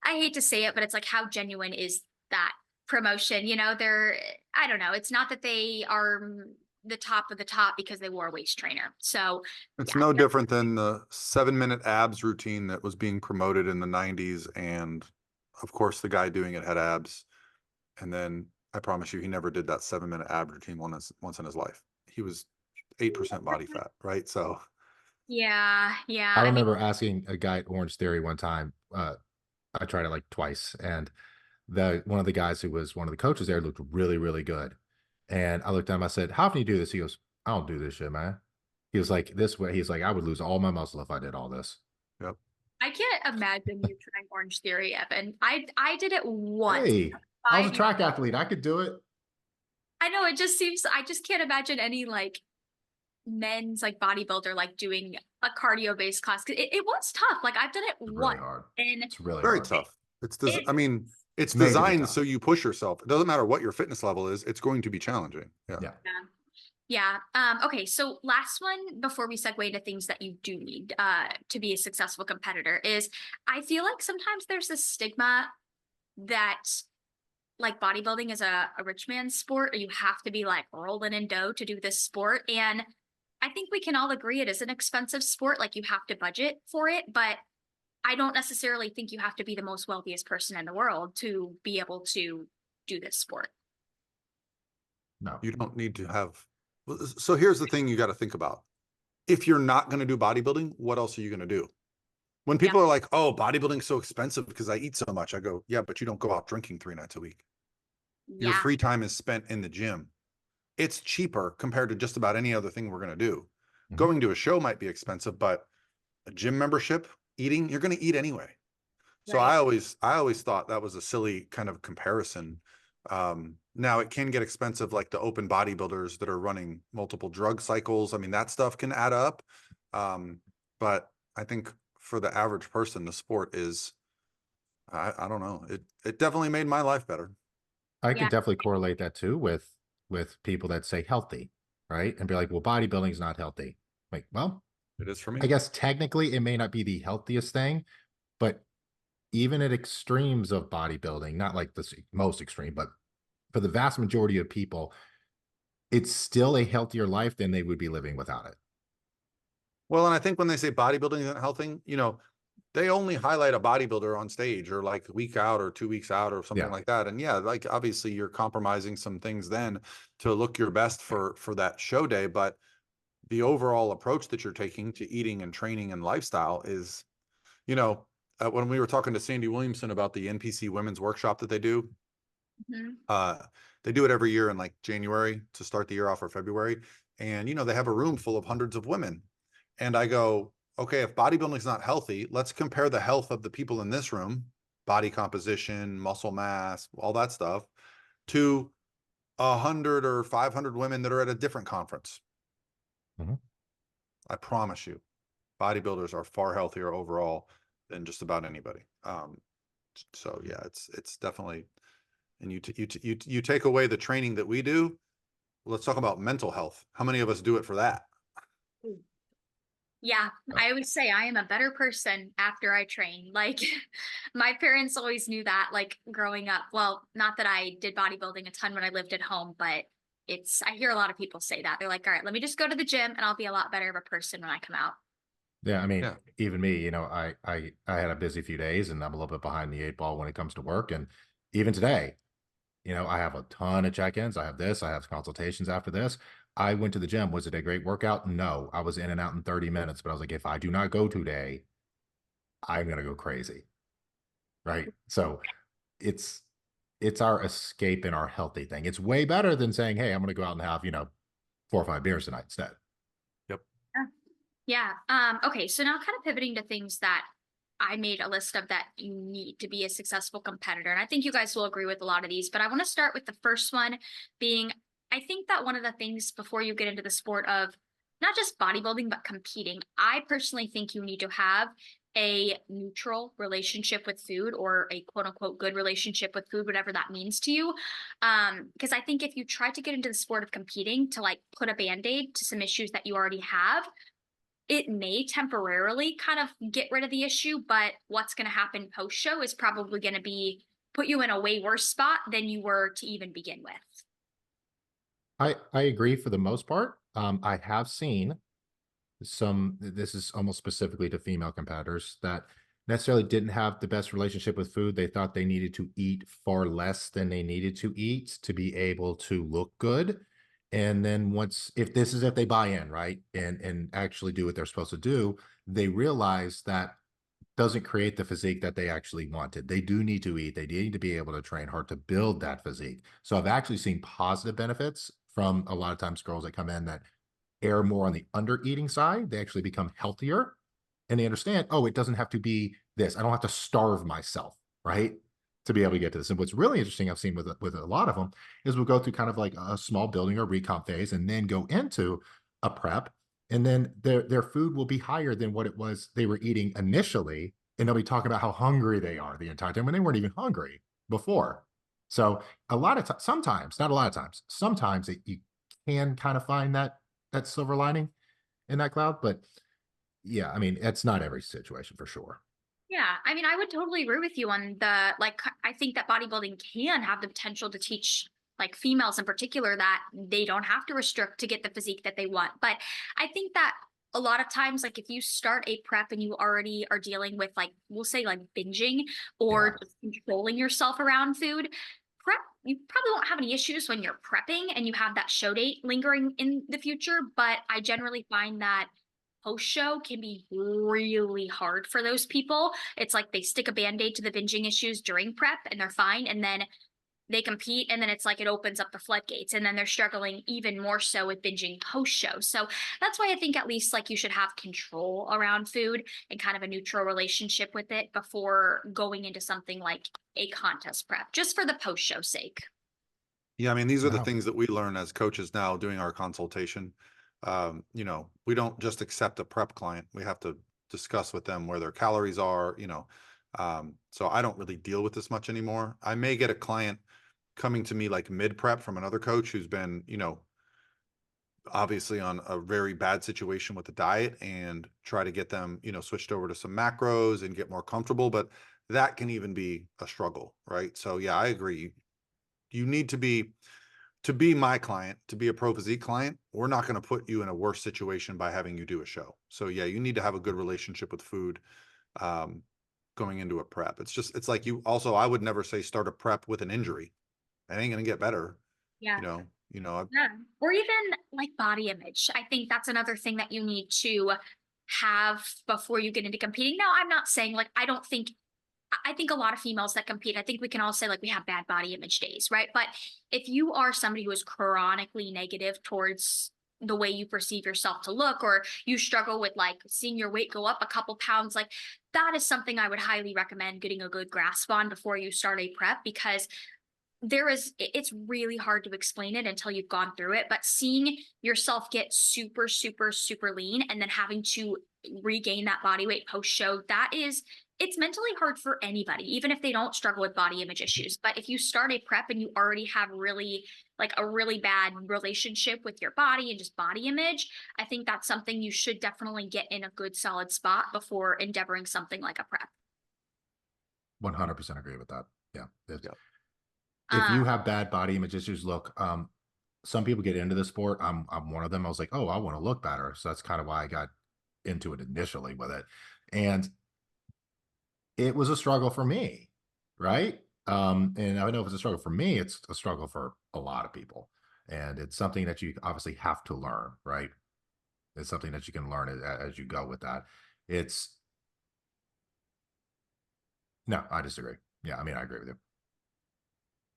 S4: I hate to say it, but it's like, how genuine is that promotion? I don't know. It's not that they are the top of the top because they wore a waist trainer. So
S2: It's
S4: yeah,
S2: no different than the 7-minute abs routine that was being promoted in the 90s. And of course, the guy doing it had abs. And then I promise you, he never did that 7-minute ab routine once in his life. He was 8% body fat, right? So
S4: yeah.
S3: I
S4: I mean,
S3: remember asking a guy at Orange Theory one time, I tried it like twice, and one of the guys who was one of the coaches there looked really, really good. And I looked at him, I said, how often do you do this? He goes, I don't do this shit, man. He was like, this way, he's like, I would lose all my muscle if I did all this.
S2: Yep.
S4: I can't imagine you trying Orange Theory, Evan. I did it once.
S3: Hey, I was a
S4: 5
S3: track athlete. I could do it.
S4: I know it just seems I just can't imagine any like men's like bodybuilder like doing a cardio based class. It was tough. Like I've done it
S3: It's really
S4: once
S3: hard.
S4: and
S3: It's really
S2: Very
S3: hard.
S2: tough.
S4: it
S2: I mean, it's
S3: Made to be
S2: designed
S3: tough.
S2: so you push yourself. It doesn't matter what your fitness level is, it's going to be challenging. Yeah.
S3: Yeah.
S4: yeah. Okay, so last one before we segue into things that you do need to be a successful competitor is I feel like sometimes there's this stigma that like bodybuilding is a rich man's sport, or you have to be like rolling in dough to do this sport. And I think we can all agree it is an expensive sport. Like you have to budget for it, but I don't necessarily think you have to be the most wealthiest person in the world to be able to do this sport.
S3: No.
S2: You don't need to have. So here's the thing you got to think about. If you're not going to do bodybuilding, what else are you going to do? When people are like, oh, bodybuilding's so expensive because I eat so much, I go, yeah, but you don't go out drinking 3 nights a week. Your
S4: Yeah.
S2: free time is spent in the gym. It's cheaper compared to just about any other thing we're going to do.
S3: Mhm.
S2: Going to a show might be expensive, but a gym membership, eating, you're going to eat anyway. So
S4: Right.
S2: I always thought that was a silly kind of comparison. Now it can get expensive, like the open bodybuilders that are running multiple drug cycles. I mean, that stuff can add up. But I think for the average person, the sport is, I don't know. It definitely made my life better.
S3: I
S4: Yeah.
S3: could definitely correlate that too with people that say healthy, right? And be like, well, bodybuilding is not healthy. Like, well,
S2: It is for me.
S3: I guess technically it may not be the healthiest thing, but even at extremes of bodybuilding, not like the most extreme, but for the vast majority of people, it's still a healthier life than they would be living without it.
S2: Well, and I think when they say bodybuilding isn't healthy, they only highlight a bodybuilder on stage or like a week out or 2 weeks out or something
S3: Yeah.
S2: like that. And yeah, like obviously you're compromising some things then to look your best for that show day. But the overall approach that you're taking to eating and training and lifestyle is, when we were talking to Sandy Williamson about the NPC women's workshop that they do,
S4: Mhm.
S2: they do it every year in like January to start the year off, or February. And, they have a room full of hundreds of women. And I go, okay, if bodybuilding is not healthy, let's compare the health of the people in this room, body composition, muscle mass, all that stuff, to 100 or 500 women that are at a different conference.
S3: Mhm.
S2: I promise you, bodybuilders are far healthier overall than just about anybody. So yeah, it's definitely, and you take away the training that we do. Let's talk about mental health. How many of us do it for that?
S4: Yeah, I always say I am a better person after I train. Like my parents always knew that, like growing up. Well, not that I did bodybuilding a ton when I lived at home, but I hear a lot of people say that. They're like, all right, let me just go to the gym and I'll be a lot better of a person when I come out.
S3: Yeah, I mean,
S2: Yeah.
S3: even me, I had a busy few days and I'm a little bit behind the 8 ball when it comes to work. And even today, I have a ton of check-ins. I have this, I have consultations after this. I went to the gym. Was it a great workout? No, I was in and out in 30 minutes, but I was like, if I do not go today, I'm going to go crazy. Right. So it's our escape and our healthy thing. It's way better than saying, hey, I'm going to go out and have, 4 or 5 beers tonight instead.
S2: Yep.
S4: Yeah. Okay. So now kind of pivoting to things that I made a list of that you need to be a successful competitor. And I think you guys will agree with a lot of these, but I want to start with the first one being, I think that one of the things before you get into the sport of not just bodybuilding, but competing, I personally think you need to have a neutral relationship with food, or a quote unquote good relationship with food, whatever that means to you. Because I think if you try to get into the sport of competing to like put a band-aid to some issues that you already have, it may temporarily kind of get rid of the issue, but what's going to happen post show is probably going to be put you in a way worse spot than you were to even begin with.
S3: I agree for the most part. I have seen this is almost specifically to female competitors that necessarily didn't have the best relationship with food. They thought they needed to eat far less than they needed to eat to be able to look good. And then if they buy in, right, and actually do what they're supposed to do, they realize that doesn't create the physique that they actually wanted. They do need to eat. They need to be able to train hard to build that physique. So I've actually seen positive benefits from a lot of times girls that come in that err more on the under eating side. They actually become healthier and they understand, oh, it doesn't have to be this. I don't have to starve myself, right? To be able to get to this. And what's really interesting I've seen with a lot of them is we'll go through kind of like a small building or recomp phase and then go into a prep. And then their food will be higher than what it was they were eating initially. And they'll be talking about how hungry they are the entire time when they weren't even hungry before. So a lot of times, sometimes, not a lot of times, sometimes you can kind of find that silver lining in that cloud. But yeah, I mean, it's not every situation for sure.
S4: Yeah, I mean, I would totally agree with you on the, like, I think that bodybuilding can have the potential to teach like females in particular that they don't have to restrict to get the physique that they want. But I think that a lot of times, like if you start a prep and you already are dealing with like, we'll say like binging or just controlling yourself around food, prep, you probably won't have any issues when you're prepping and you have that show date lingering in the future. But I generally find that post show can be really hard for those people. It's like they stick a band-aid to the binging issues during prep and they're fine. And then they compete and then it's like it opens up the floodgates and then they're struggling even more so with binging post show. So that's why I think at least like you should have control around food and kind of a neutral relationship with it before going into something like a contest prep, just for the post show sake.
S2: Yeah, I mean, these are the
S3: Wow.
S2: things that we learn as coaches now doing our consultation. You know, we don't just accept a prep client. We have to discuss with them where their calories are, you know. So I don't really deal with this much anymore. I may get a client coming to me like mid prep from another coach who's been, you know, obviously on a very bad situation with the diet and try to get them, you know, switched over to some macros and get more comfortable. But that can even be a struggle, right? So yeah, I agree. You need to be my client, to be a Pro Physique client. We're not going to put you in a worse situation by having you do a show. So yeah, you need to have a good relationship with food going into a prep. It's like you also, I would never say start a prep with an injury. It ain't going to get better.
S4: Yeah.
S2: You know,
S4: Yeah. Or even like body image. I think that's another thing that you need to have before you get into competing. Now, I'm not saying like, I think a lot of females that compete, I think we can all say like we have bad body image days, right? But if you are somebody who is chronically negative towards the way you perceive yourself to look, or you struggle with like seeing your weight go up a couple pounds, like that is something I would highly recommend getting a good grasp on before you start a prep, because it's really hard to explain it until you've gone through it. But seeing yourself get super, super, super lean and then having to regain that body weight post show, it's mentally hard for anybody, even if they don't struggle with body image issues. But if you start a prep and you already have a really bad relationship with your body and just body image, I think that's something you should definitely get in a good solid spot before endeavoring something like a prep.
S3: 100% agree with that. Yeah.
S2: Yeah.
S3: If you have bad body image issues, look, some people get into the sport. I'm one of them. I was like, oh, I want to look better. So that's kind of why I got into it initially with it. And it was a struggle for me, right? And I know if it's a struggle for me, it's a struggle for a lot of people. And it's something that you obviously have to learn, right? It's something that you can learn as you go with that. No, I disagree. Yeah, I mean, I agree with you.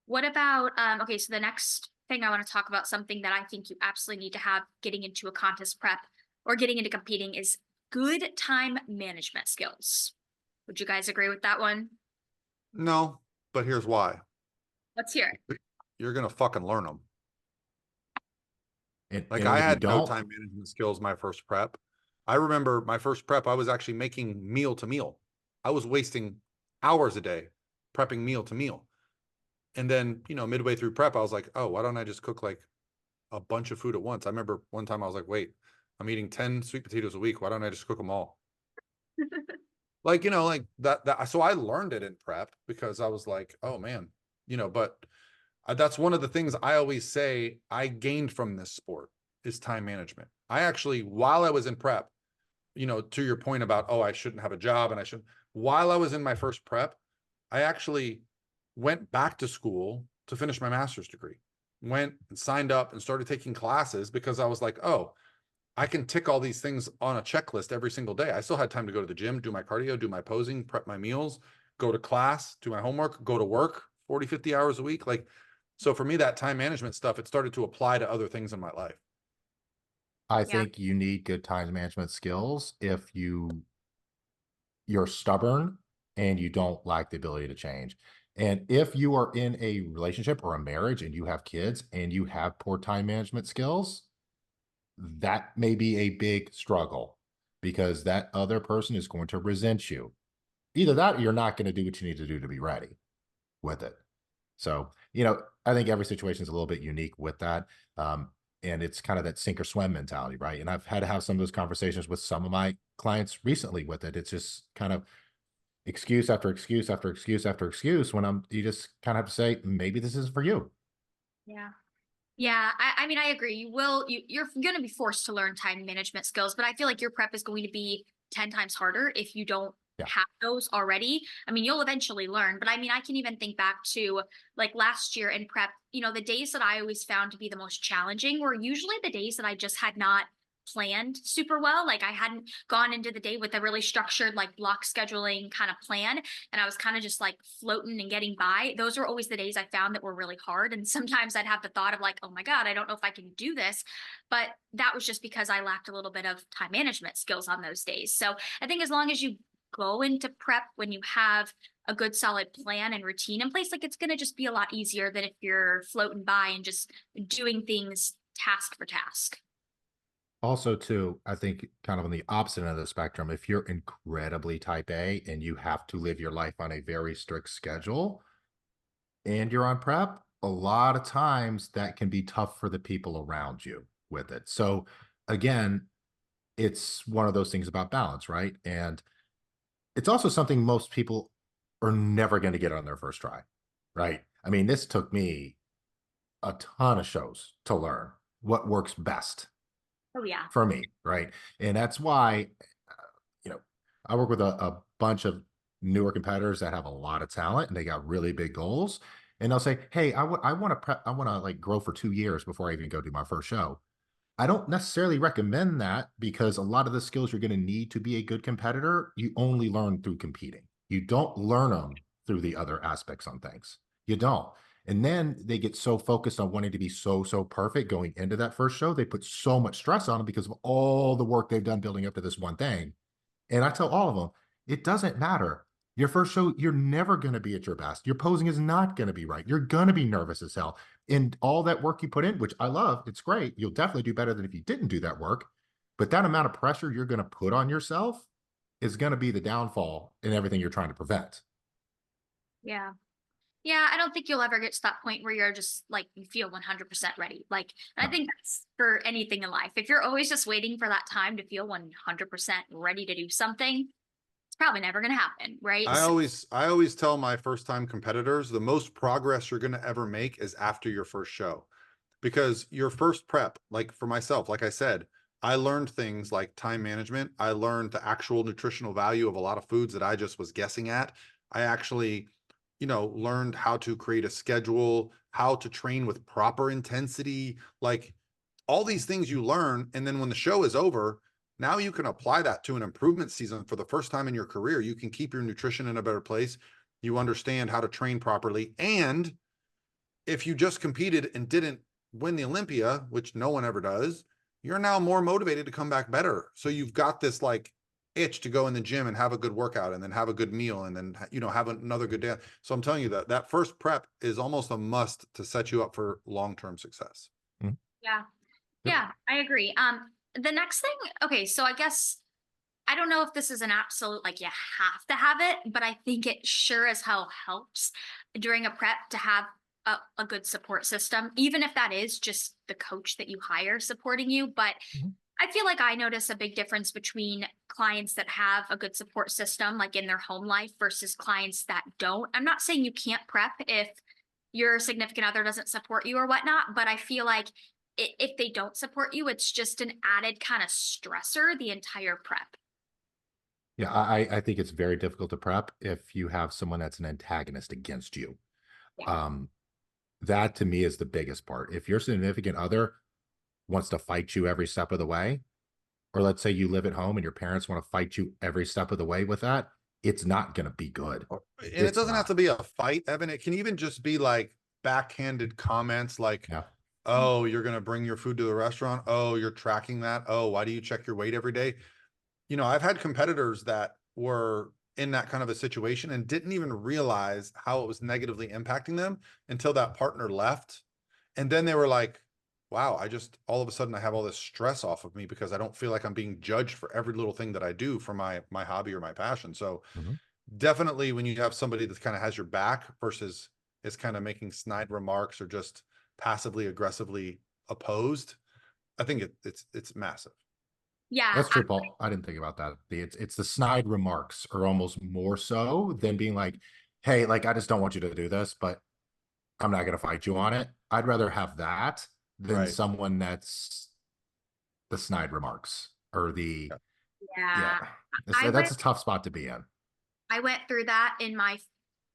S4: What about, okay, so the next thing I want to talk about, something that I think you absolutely need to have getting into a contest prep or getting into competing, is good time management skills. Would you guys agree with that one?
S2: No, but here's why.
S4: Let's hear it.
S2: You're going to fucking learn them. Like
S3: And
S2: I
S3: if you
S2: had no
S3: don't,
S2: time management skills my first prep. I remember my first prep, I was actually making meal to meal. I was wasting hours a day prepping meal to meal. And then, you know, midway through prep, I was like, oh, why don't I just cook like a bunch of food at once? I remember one time I was like, wait, I'm eating 10 sweet potatoes a week. Why don't I just cook them all? Like, you know, like that. So I learned it in prep because I was like, oh man, you know, but that's one of the things I always say I gained from this sport is time management. I actually, while I was in prep, you know, to your point about, oh, I shouldn't have a job and while I was in my first prep, I actually went back to school to finish my master's degree, went and signed up and started taking classes because I was like, oh, I can tick all these things on a checklist every single day. I still had time to go to the gym, do my cardio, do my posing, prep my meals, go to class, do my homework, go to work 40, 50 hours a week. Like, so for me, that time management stuff, it started to apply to other things in my life.
S3: I
S4: Yeah.
S3: think you need good time management skills if you're stubborn and you don't lack the ability to change. And if you are in a relationship or a marriage and you have kids and you have poor time management skills, that may be a big struggle because that other person is going to resent you. Either that or you're not going to do what you need to do to be ready with it. So, I think every situation is a little bit unique with that. And it's kind of that sink or swim mentality, right? And I've had to have some of those conversations with some of my clients recently with it. It's just kind of excuse after excuse after excuse after excuse when you just kind of have to say, maybe this isn't for you.
S4: Yeah. Yeah, I mean, I agree. You're going to be forced to learn time management skills, but I feel like your prep is going to be 10 times harder if you don't
S3: Yeah.
S4: have those already. I mean, you'll eventually learn, but I mean, I can even think back to like last year in prep, the days that I always found to be the most challenging were usually the days that I just had not planned super well. Like I hadn't gone into the day with a really structured, like block scheduling kind of plan. And I was kind of just like floating and getting by. Those were always the days I found that were really hard. And sometimes I'd have the thought of like, oh my God, I don't know if I can do this. But that was just because I lacked a little bit of time management skills on those days. So I think as long as you go into prep when you have a good solid plan and routine in place, like it's going to just be a lot easier than if you're floating by and just doing things task for task.
S3: Also, too, I think kind of on the opposite end of the spectrum, if you're incredibly type A and you have to live your life on a very strict schedule and you're on prep, a lot of times that can be tough for the people around you with it. So again, it's one of those things about balance, right? And it's also something most people are never going to get on their first try, right? I mean, this took me a ton of shows to learn what works best
S4: Oh yeah.
S3: for me, right? And that's why, you know, I work with a bunch of newer competitors that have a lot of talent and they got really big goals. And they'll say, "Hey, I want to prep, I want to like grow for 2 years before I even go do my first show." I don't necessarily recommend that because a lot of the skills you're going to need to be a good competitor, you only learn through competing. You don't learn them through the other aspects on things. You don't. And then they get so focused on wanting to be so perfect going into that first show, they put so much stress on them because of all the work they've done building up to this one thing. And I tell all of them, it doesn't matter. Your first show, you're never going to be at your best. Your posing is not going to be right. You're going to be nervous as hell. And all that work you put in, which I love, it's great. You'll definitely do better than if you didn't do that work. But that amount of pressure you're going to put on yourself is going to be the downfall in everything you're trying to prevent.
S4: Yeah. Yeah, I don't think you'll ever get to that point where you're just like you feel 100% ready. Like, and I think that's for anything in life. If you're always just waiting for that time to feel 100% ready to do something, it's probably never going to happen, right?
S2: I always tell my first time competitors, the most progress you're going to ever make is after your first show. Because your first prep, like for myself, like I said, I learned things like time management. I learned the actual nutritional value of a lot of foods that I just was guessing at. I actually, learned how to create a schedule, how to train with proper intensity, like all these things you learn. And then when the show is over, now you can apply that to an improvement season for the first time in your career. You can keep your nutrition in a better place. You understand how to train properly. And if you just competed and didn't win the Olympia, which no one ever does, you're now more motivated to come back better. So you've got this like itch to go in the gym and have a good workout and then have a good meal and then, have another good day. So I'm telling you that first prep is almost a must to set you up for long-term success.
S4: Yeah. Yeah, I agree. The next thing, okay, so I guess I don't know if this is an absolute like you have to have it, but I think it sure as hell helps during a prep to have a good support system, even if that is just the coach that you hire supporting you. But I feel like I notice a big difference between clients that have a good support system, like in their home life, versus clients that don't. I'm not saying you can't prep if your significant other doesn't support you or whatnot, but I feel like if they don't support you, it's just an added kind of stressor the entire prep.
S3: Yeah, I think it's very difficult to prep if you have someone that's an antagonist against you.
S4: Yeah.
S3: That to me is the biggest part. If your significant other wants to fight you every step of the way, or let's say you live at home and your parents want to fight you every step of the way with that, it's not going to be good.
S2: And it
S3: It's
S2: doesn't have
S3: not.
S2: to be a fight, Evan. It can even just be like backhanded comments like,
S3: Yeah.
S2: oh, you're going to bring your food to the restaurant. Oh, you're tracking that. Oh, why do you check your weight every day? You know, I've had competitors that were in that kind of a situation and didn't even realize how it was negatively impacting them until that partner left. And then they were like, wow, I just, all of a sudden I have all this stress off of me because I don't feel like I'm being judged for every little thing that I do for my hobby or my passion. So
S3: Mhm.
S2: definitely when you have somebody that kind of has your back versus is kind of making snide remarks or just passively aggressively opposed, I think it's massive.
S4: Yeah,
S3: That's true, Paul. I didn't think about that. It's the snide remarks are almost more so than being like, hey, like, I just don't want you to do this, but I'm not going to fight you on it. I'd rather have that than
S2: Right.
S3: someone that's the snide remarks or the, yeah,
S4: yeah. I
S3: that's
S4: went
S3: a tough spot to be in.
S4: I went through that in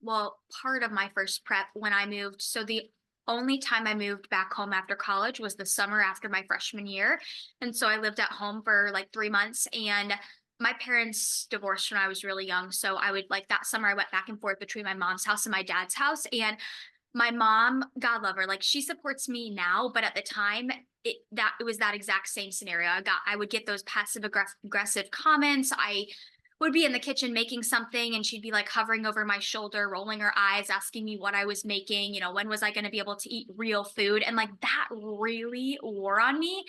S4: well, part of my first prep when I moved. So the only time I moved back home after college was the summer after my freshman year. And so I lived at home for like 3 months, and my parents divorced when I was really young. So I would like that summer I went back and forth between my mom's house and my dad's house. And my mom, God love her, like she supports me now, but at the time it was that exact same scenario. I would get those passive aggressive comments. I would be in the kitchen making something and she'd be like hovering over my shoulder, rolling her eyes, asking me what I was making, when was I going to be able to eat real food? And like that really wore on me.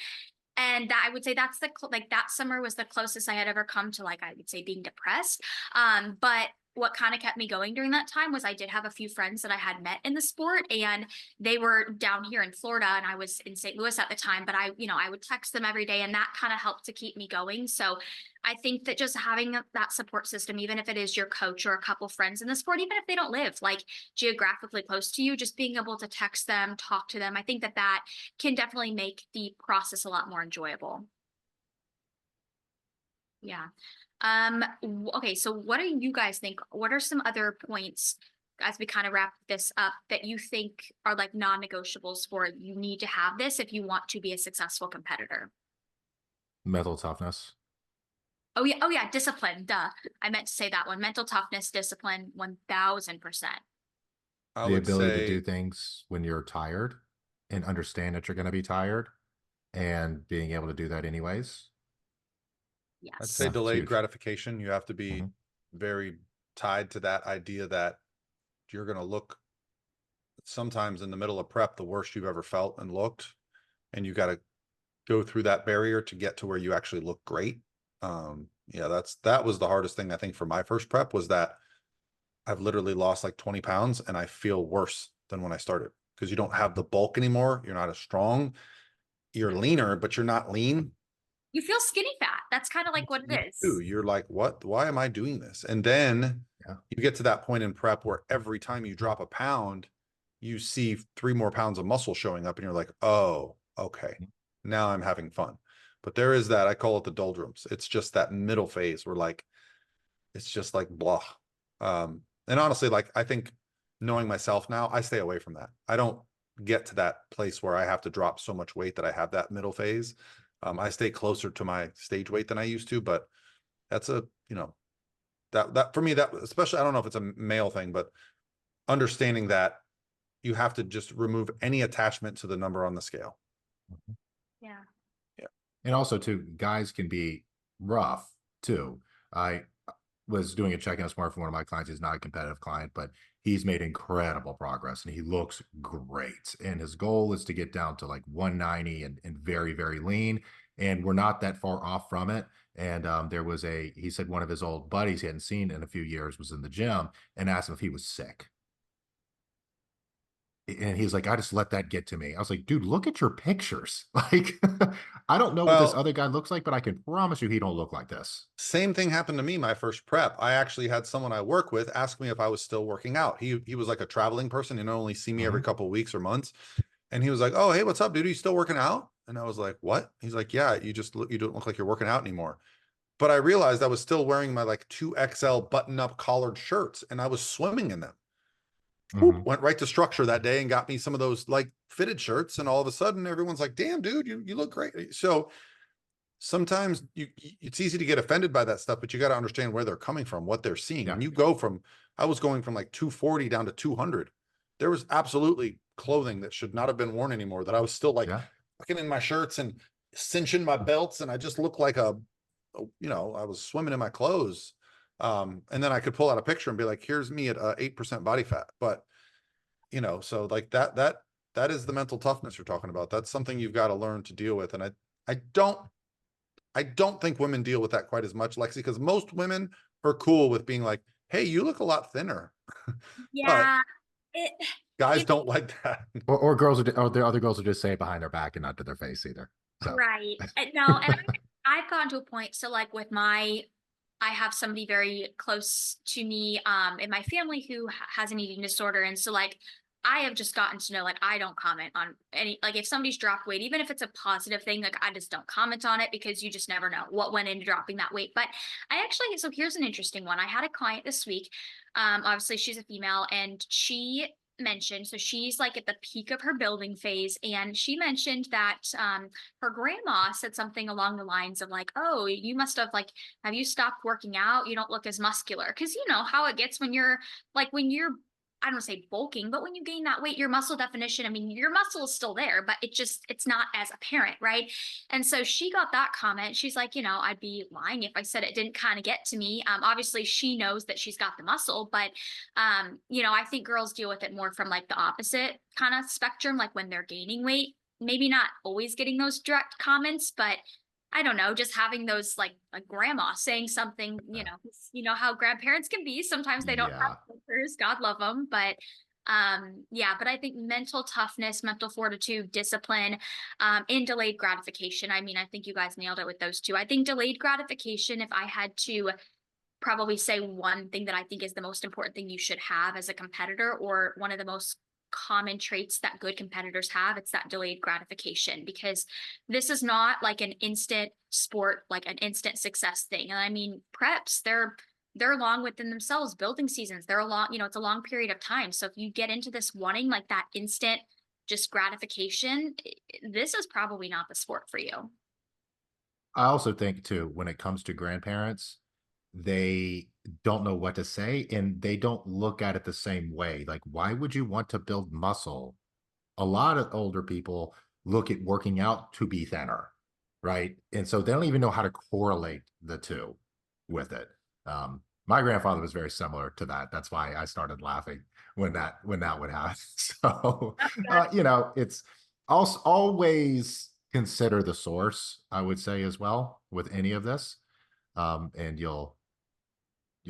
S4: And that I would say that's like that summer was the closest I had ever come to, like, I would say, being depressed. But what kind of kept me going during that time was I did have a few friends that I had met in the sport, and they were down here in Florida and I was in St. Louis at the time, but I would text them every day, and that kind of helped to keep me going. So I think that just having that support system, even if it is your coach or a couple friends in the sport, even if they don't live like geographically close to you, just being able to text them, talk to them, I think that can definitely make the process a lot more enjoyable. Yeah. Okay, so what do you guys think? What are some other points as we kind of wrap this up that you think are like non-negotiables for you need to have this if you want to be a successful competitor?
S3: Mental toughness.
S4: Oh yeah, discipline. Duh. I meant to say that one. Mental toughness, discipline, 1000%.
S2: I
S3: The
S2: would
S3: ability to do
S2: say,
S3: things when you're tired and understand that you're going to be tired and being able to do that anyways.
S2: I'd say
S4: Yes.
S3: Yeah, it's
S2: delayed
S3: huge.
S2: gratification. You have to be
S3: Mhm.
S2: very tied to that idea that you're going to look sometimes in the middle of prep the worst you've ever felt and looked, and you got to go through that barrier to get to where you actually look great. Yeah, that was the hardest thing I think for my first prep, was that I've literally lost like 20 pounds and I feel worse than when I started because you don't have the bulk anymore. You're not as strong. You're leaner, but you're not lean.
S4: You feel skinny fat. That's kind of like what
S2: You
S4: it
S2: do.
S4: is.
S2: You're like, what? Why am I doing this? And then
S3: Yeah.
S2: you get to that point in prep where every time you drop a pound, you see 3 more pounds of muscle showing up and you're like, oh, okay, now I'm having fun. But there is that, I call it the doldrums. It's just that middle phase where like, it's just like blah. And honestly, like, I think knowing myself now, I stay away from that. I don't get to that place where I have to drop so much weight that I have that middle phase. I stay closer to my stage weight than I used to, but that's that for me, that especially, I don't know if it's a male thing, but understanding that you have to just remove any attachment to the number on the scale.
S4: Yeah.
S2: Yeah.
S3: And also, too, guys can be rough too. I was doing a check-in this morning for one of my clients. He's not a competitive client, but he's made incredible progress and he looks great. And his goal is to get down to like 190 and very, very lean. And we're not that far off from it. And he said one of his old buddies he hadn't seen in a few years was in the gym and asked him if he was sick. And he's like, I just let that get to me. I was like, dude, look at your pictures. Like, I don't know what this
S2: Well,
S3: other guy looks like, but I can promise you he don't look like this.
S2: same thing happened to me my first prep. I actually had someone I work with ask me if I was still working out. He was like a traveling person and only see me every
S3: Mhm.
S2: couple of weeks or months. And he was like, "Oh, hey, what's up, dude? Are you still working out?" And I was like, "What?" He's like, "Yeah, you don't look like you're working out anymore." But I realized I was still wearing my like 2XL button-up collared shirts and I was swimming in them. Whoop,
S3: Mhm.
S2: went right to structure that day and got me some of those like fitted shirts. And all of a sudden everyone's like, damn, dude, you look great. So sometimes it's easy to get offended by that stuff, but you got to understand where they're coming from, what they're seeing.
S3: Yeah.
S2: When you go from, I was going from like 240 down to 200. There was absolutely clothing that should not have been worn anymore, that I was still like looking in my shirts and cinching my belts, and I just looked like I was swimming in my clothes. And then I could pull out a picture and be like, here's me at 8% body fat. But so like that is the mental toughness you're talking about. That's something you've got to learn to deal with. And I don't think women deal with that quite as much, Lexi, because most women are cool with being like, hey, you look a lot thinner.
S4: Yeah.
S2: Guys don't like that.
S3: Or girls, or the other girls will just say it behind their back and not to their face either. So.
S4: Right. No, and I've gotten to a point. So like with I have somebody very close to me in my family who has an eating disorder. And so like I have just gotten to know, like, I don't comment on any, like if somebody's dropped weight, even if it's a positive thing, like I just don't comment on it, because you just never know what went into dropping that weight. But so here's an interesting one. I had a client this week. Obviously she's a female, and she mentioned, so she's like at the peak of her building phase, and she mentioned that her grandma said something along the lines of like, oh, you must have have you stopped working out? You don't look as muscular. Because you know how it gets when you're I don't say bulking, but when you gain that weight, your muscle definition, I mean, your muscle is still there, but it's not as apparent, right? And so she got that comment. She's like, I'd be lying if I said it didn't kind of get to me. Obviously she knows that she's got the muscle, but I think girls deal with it more from like the opposite kind of spectrum, like when they're gaining weight, maybe not always getting those direct comments, but I don't know, just having those like a grandma saying something, how grandparents can be. Sometimes they don't have filters, God love them. But but I think mental toughness, mental fortitude, discipline, and delayed gratification. I mean, I think you guys nailed it with those two. I think delayed gratification, if I had to probably say one thing that I think is the most important thing you should have as a competitor, or one of the most common traits that good competitors have, it's that delayed gratification, because this is not like an instant sport, like an instant success thing. And I mean, preps, they're long within themselves. Building seasons, they're a long, it's a long period of time. So if you get into this wanting like that instant just gratification, this is probably not the sport for you.
S3: I also think too, when it comes to grandparents, they don't know what to say, and they don't look at it the same way. Like, why would you want to build muscle? A lot of older people look at working out to be thinner, right? And so they don't even know how to correlate the two with it. My grandfather was very similar to that. That's why I started laughing when that would happen. So, it's also always consider the source, I would say, as well with any of this. And you'll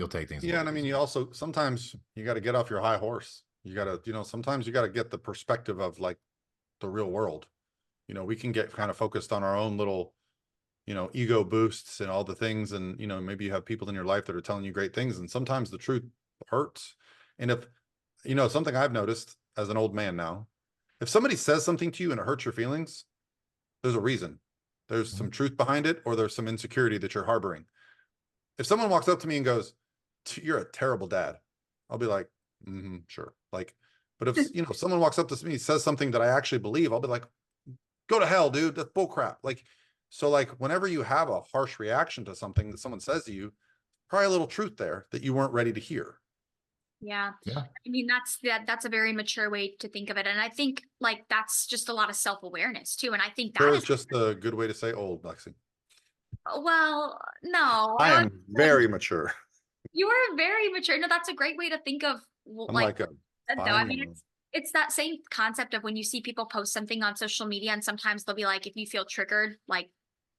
S3: take things.
S2: Yeah. And I mean, you also, sometimes you got to get off your high horse. You got to, sometimes you got to get the perspective of like the real world. We can get kind of focused on our own little, ego boosts and all the things. And, maybe you have people in your life that are telling you great things. And sometimes the truth hurts. And if, something I've noticed as an old man now, if somebody says something to you and it hurts your feelings, there's a reason. There's some truth behind it, or there's some insecurity that you're harboring. If someone walks up to me and goes, you're a terrible dad, I'll be like, sure. Like, but if, someone walks up to me, says something that I actually believe, I'll be like, go to hell, dude. That's bull crap. Like, so like whenever you have a harsh reaction to something that someone says to you, probably a little truth there that you weren't ready to hear.
S4: Yeah. I mean, that's a very mature way to think of it. And I think like that's just a lot of self-awareness too. And I think that
S2: is just a good way to say old, Lexi.
S4: Well, no.
S2: I am very mature.
S4: You are very mature. No, that's a great way to think of like I mean, it's that same concept of when you see people post something on social media, and sometimes they'll be like, if you feel triggered, like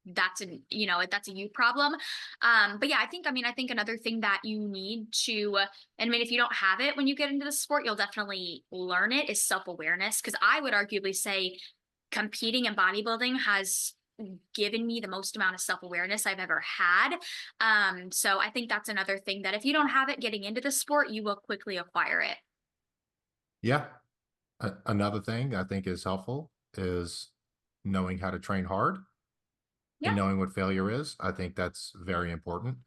S4: that's a you problem. But yeah, I think another thing that you need to, and I mean, if you don't have it when you get into the sport, you'll definitely learn it, is self-awareness. Because I would arguably say competing in bodybuilding has given me the most amount of self-awareness I've ever had. So I think that's another thing, that if you don't have it getting into the sport, you will quickly acquire it.
S3: Yeah. Another thing I think is helpful is knowing how to train hard and knowing what failure is. I think that's very important.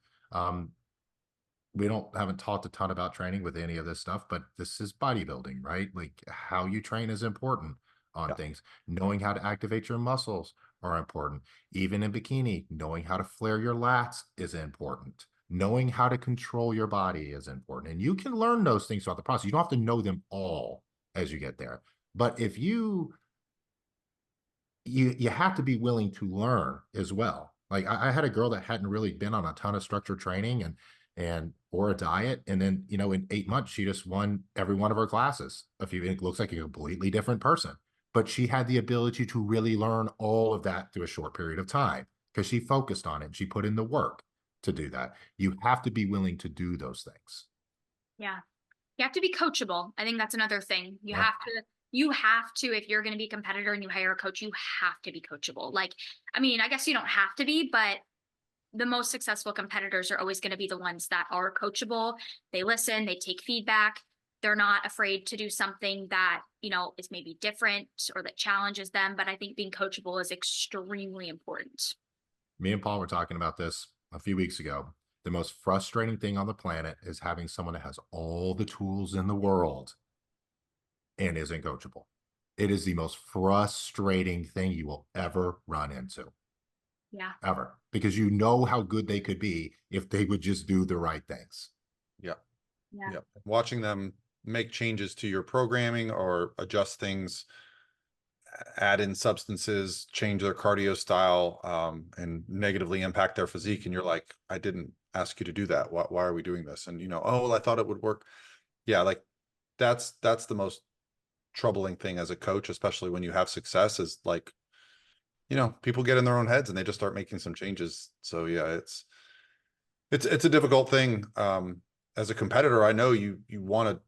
S3: We haven't talked a ton about training with any of this stuff, but this is bodybuilding, right? Like how you train is important. on
S2: Yeah.
S3: things. Knowing how to activate your muscles are important. Even in bikini, knowing how to flare your lats is important. Knowing how to control your body is important. And you can learn those things throughout the process. You don't have to know them all as you get there. But if you have to be willing to learn as well. Like I had a girl that hadn't really been on a ton of structured training and or a diet, and then in 8 months she just won every one of her classes. It looks like a completely different person, but she had the ability to really learn all of that through a short period of time because she focused on it and she put in the work to do that. You have to be willing to do those things.
S4: Yeah. You have to be coachable. I think that's another thing.
S3: Yeah.
S4: You have to, if you're going to be a competitor and you hire a coach, you have to be coachable. Like, I mean, I guess you don't have to be, but the most successful competitors are always going to be the ones that are coachable. They listen, they take feedback. They're not afraid to do something that, is maybe different or that challenges them. But I think being coachable is extremely important.
S3: Me and Paul were talking about this a few weeks ago. The most frustrating thing on the planet is having someone that has all the tools in the world and isn't coachable. It is the most frustrating thing you will ever run into.
S4: Yeah.
S3: Ever. Because you know how good they could be if they would just do the right things.
S2: Yeah.
S4: Yeah.
S2: Yeah. Watching them make changes to your programming or adjust things, add in substances, change their cardio style, and negatively impact their physique. And you're like, I didn't ask you to do that. Why are we doing this? And oh, well, I thought it would work. Yeah. Like that's the most troubling thing as a coach, especially when you have success, is like, people get in their own heads and they just start making some changes. So yeah, it's a difficult thing. As a competitor, I know you want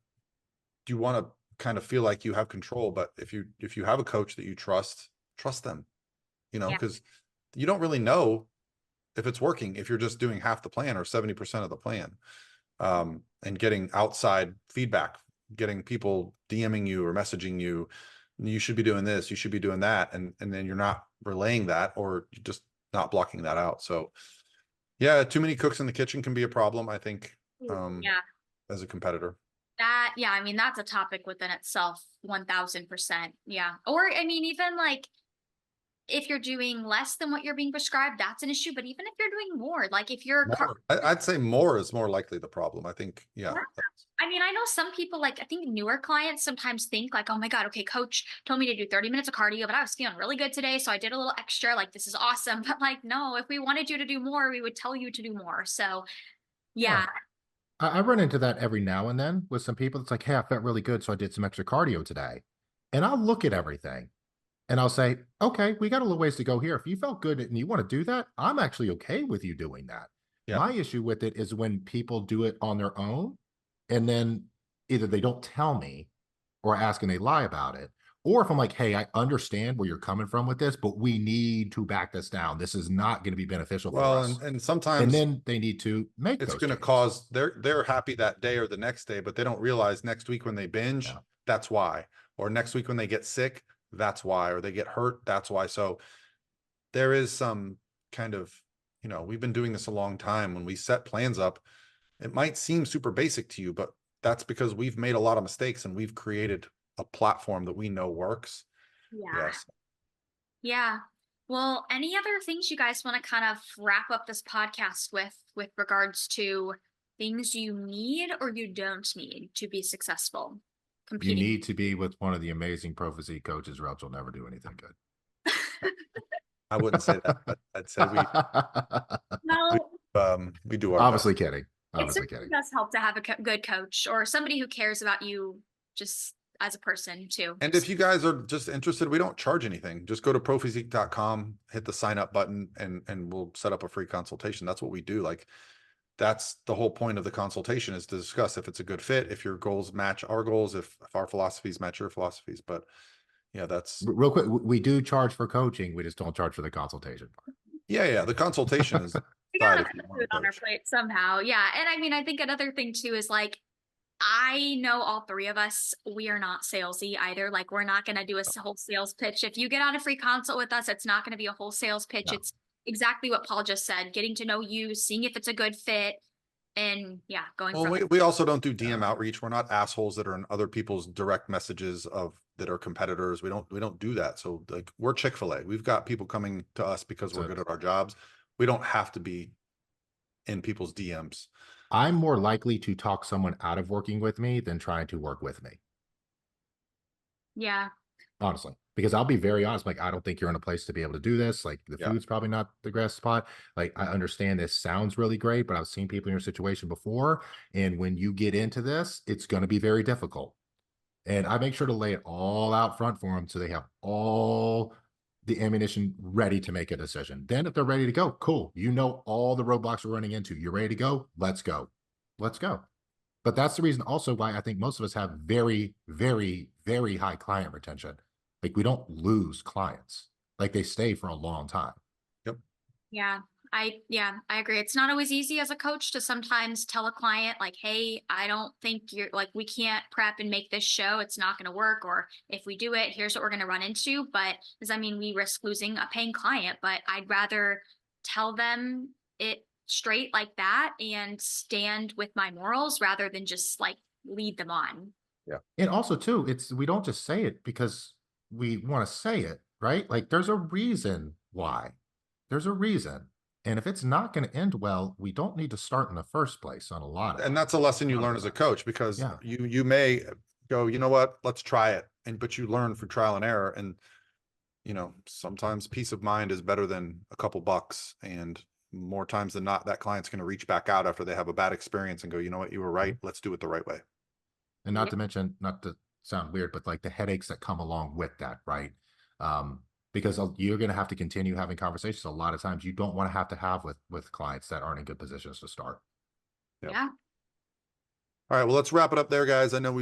S2: to kind of feel like you have control, but if you have a coach that you trust them,
S4: Yeah.
S2: because you don't really know if it's working if you're just doing half the plan or 70% of the plan. And getting outside feedback, getting people DMing you or messaging you, you should be doing this, you should be doing that, and then you're not relaying that, or you're just not blocking that out. So yeah, too many cooks in the kitchen can be a problem, I think,
S4: Yeah.
S2: as a competitor.
S4: I mean, that's a topic within itself, 1000%. Yeah. Or, I mean, even like if you're doing less than what you're being prescribed, that's an issue. But even if you're doing more, like if you're,
S2: I'd say more is more likely the problem. I think, yeah.
S4: I mean, I know some people, like, I think newer clients sometimes think like, oh my God, okay, coach told me to do 30 minutes of cardio, but I was feeling really good today. So I did a little extra, like, this is awesome. But like, no, if we wanted you to do more, we would tell you to do more. So yeah.
S3: I run into that every now and then with some people. It's like, hey, I felt really good, so I did some extra cardio today. And I'll look at everything and I'll say, okay, we got a little ways to go here. If you felt good and you want to do that, I'm actually okay with you doing that.
S2: Yeah.
S3: My issue with it is when people do it on their own and then either they don't tell me or ask and they lie about it. Or if I'm like, hey, I understand where you're coming from with this, but we need to back this down. This is not going to be beneficial for us.
S2: And sometimes,
S3: and then they need to make
S2: it's
S3: those
S2: going to
S3: changes.
S2: cause they're happy that day or the next day, but they don't realize next week when they binge,
S3: Yeah.
S2: that's why. Or next week when they get sick, that's why. Or they get hurt, that's why. So there is some kind of, we've been doing this a long time. When we set plans up, it might seem super basic to you, but that's because we've made a lot of mistakes and we've created a platform that we know works.
S4: Yeah.
S2: Yes.
S4: Yeah. Well, any other things you guys want to kind of wrap up this podcast with regards to things you need or you don't need to be successful
S3: You
S4: competing?
S3: need to be with one of the amazing pro physique coaches, or else you'll never do anything good.
S2: I wouldn't say that. I'd say
S4: No,
S2: we do our
S3: Obviously
S2: best.
S3: kidding.
S4: it
S3: Obviously
S4: certainly
S3: kidding.
S4: does help to have a good coach or somebody who cares about you just as a person too.
S2: And if you guys are just interested, we don't charge anything. Just go to prophysique.com, hit the sign up button, and we'll set up a free consultation. That's what we do. Like, that's the whole point of the consultation, is to discuss if it's a good fit, if your goals match our goals, if our philosophies match your philosophies. But yeah, that's
S3: Real quick, we do charge for coaching. We just don't charge for the consultation.
S2: yeah. The consultation is
S4: We gotta
S2: if you
S4: put
S2: want
S4: it
S2: to
S4: on our
S2: coach.
S4: plate somehow. Yeah. And I mean, I think another thing too is like, I know all three of us, we are not salesy either. Like, we're not going to do a whole sales pitch. If you get on a free consult with us, it's not going to be a whole sales pitch.
S3: No.
S4: It's exactly what Paul just said, getting to know you, seeing if it's a good fit. and yeah, going
S2: Well,
S4: from
S2: we also don't do DM outreach. We're not assholes that are in other people's direct messages that are competitors. We don't do that. So like we're Chick-fil-A. We've got people coming to us because we're good at our jobs. We don't have to be in people's DMs.
S3: I'm more likely to talk someone out of working with me than trying to work with me.
S4: yeah.
S3: Honestly, because I'll be very honest, like, I don't think you're in a place to be able to do this. Like, the food's probably not the best spot. Like, I understand this sounds really great, but I've seen people in your situation before. And when you get into this, it's going to be very difficult. And I make sure to lay it all out front for them so they have all the ammunition ready to make a decision. Then if they're ready to go, cool. You know all the roadblocks we're running into. You're ready to go? Let's go. Let's go. But that's the reason also why I think most of us have very, very, very high client retention. Like, we don't lose clients. Like, they stay for a long time.
S2: Yep.
S4: Yeah, I agree. It's not always easy as a coach to sometimes tell a client like, hey, I don't think you're like, we can't prep and make this show. It's not going to work. Or if we do it, here's what we're going to run into. But does that mean we risk losing a paying client? But I'd rather tell them it straight like that and stand with my morals rather than just like lead them on.
S2: Yeah.
S3: And also too, we don't just say it because we want to say it, right? Like, there's a reason why. There's a reason. And if it's not going to end well, we don't need to start in the first place on a lot of
S2: And that's a lesson you learn as a coach, because you may go, you know what, let's try it. But you learn through trial and error. And, sometimes peace of mind is better than a couple bucks. And more times than not, that client's going to reach back out after they have a bad experience and go, you know what, you were right. Let's do it the right way.
S3: And not to mention, not to sound weird, but like the headaches that come along with that, right? Because you're going to have to continue having conversations. A lot of times you don't want to have with clients that aren't in good positions to start.
S4: Yeah.
S2: All right, well, let's wrap it up there, guys. I know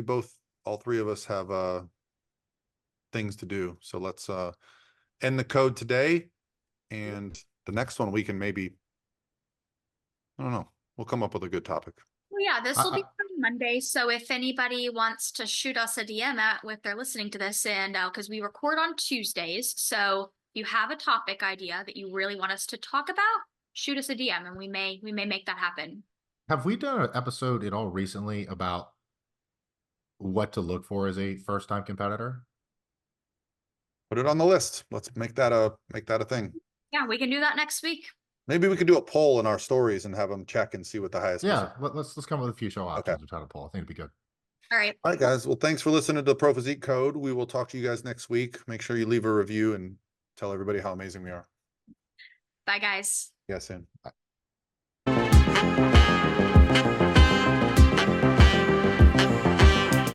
S2: all three of us have things to do. So let's end the code today. And the next one we can maybe, I don't know, we'll come up with a good topic.
S4: Well, yeah, this will be Monday. So if anybody wants to shoot us a DM if they're listening to this, and because we record on Tuesdays, so if you have a topic idea that you really want us to talk about, shoot us a DM, and we may make that happen.
S3: Have we done an episode at all recently about what to look for as a first-time competitor?
S2: Put it on the list. Let's make that a thing.
S4: Yeah, we can do that next week.
S2: Maybe we could do a poll in our stories and have them check and see what the highest.
S3: Yeah, let's come up with a few show options and try to poll. I think it'd be good.
S4: All right.
S2: All right, guys. Well, thanks for listening to the Pro Physique Code. We will talk to you guys next week. Make sure you leave a review and tell everybody how amazing we are.
S4: Bye, guys.
S2: Yeah, soon.
S3: Bye.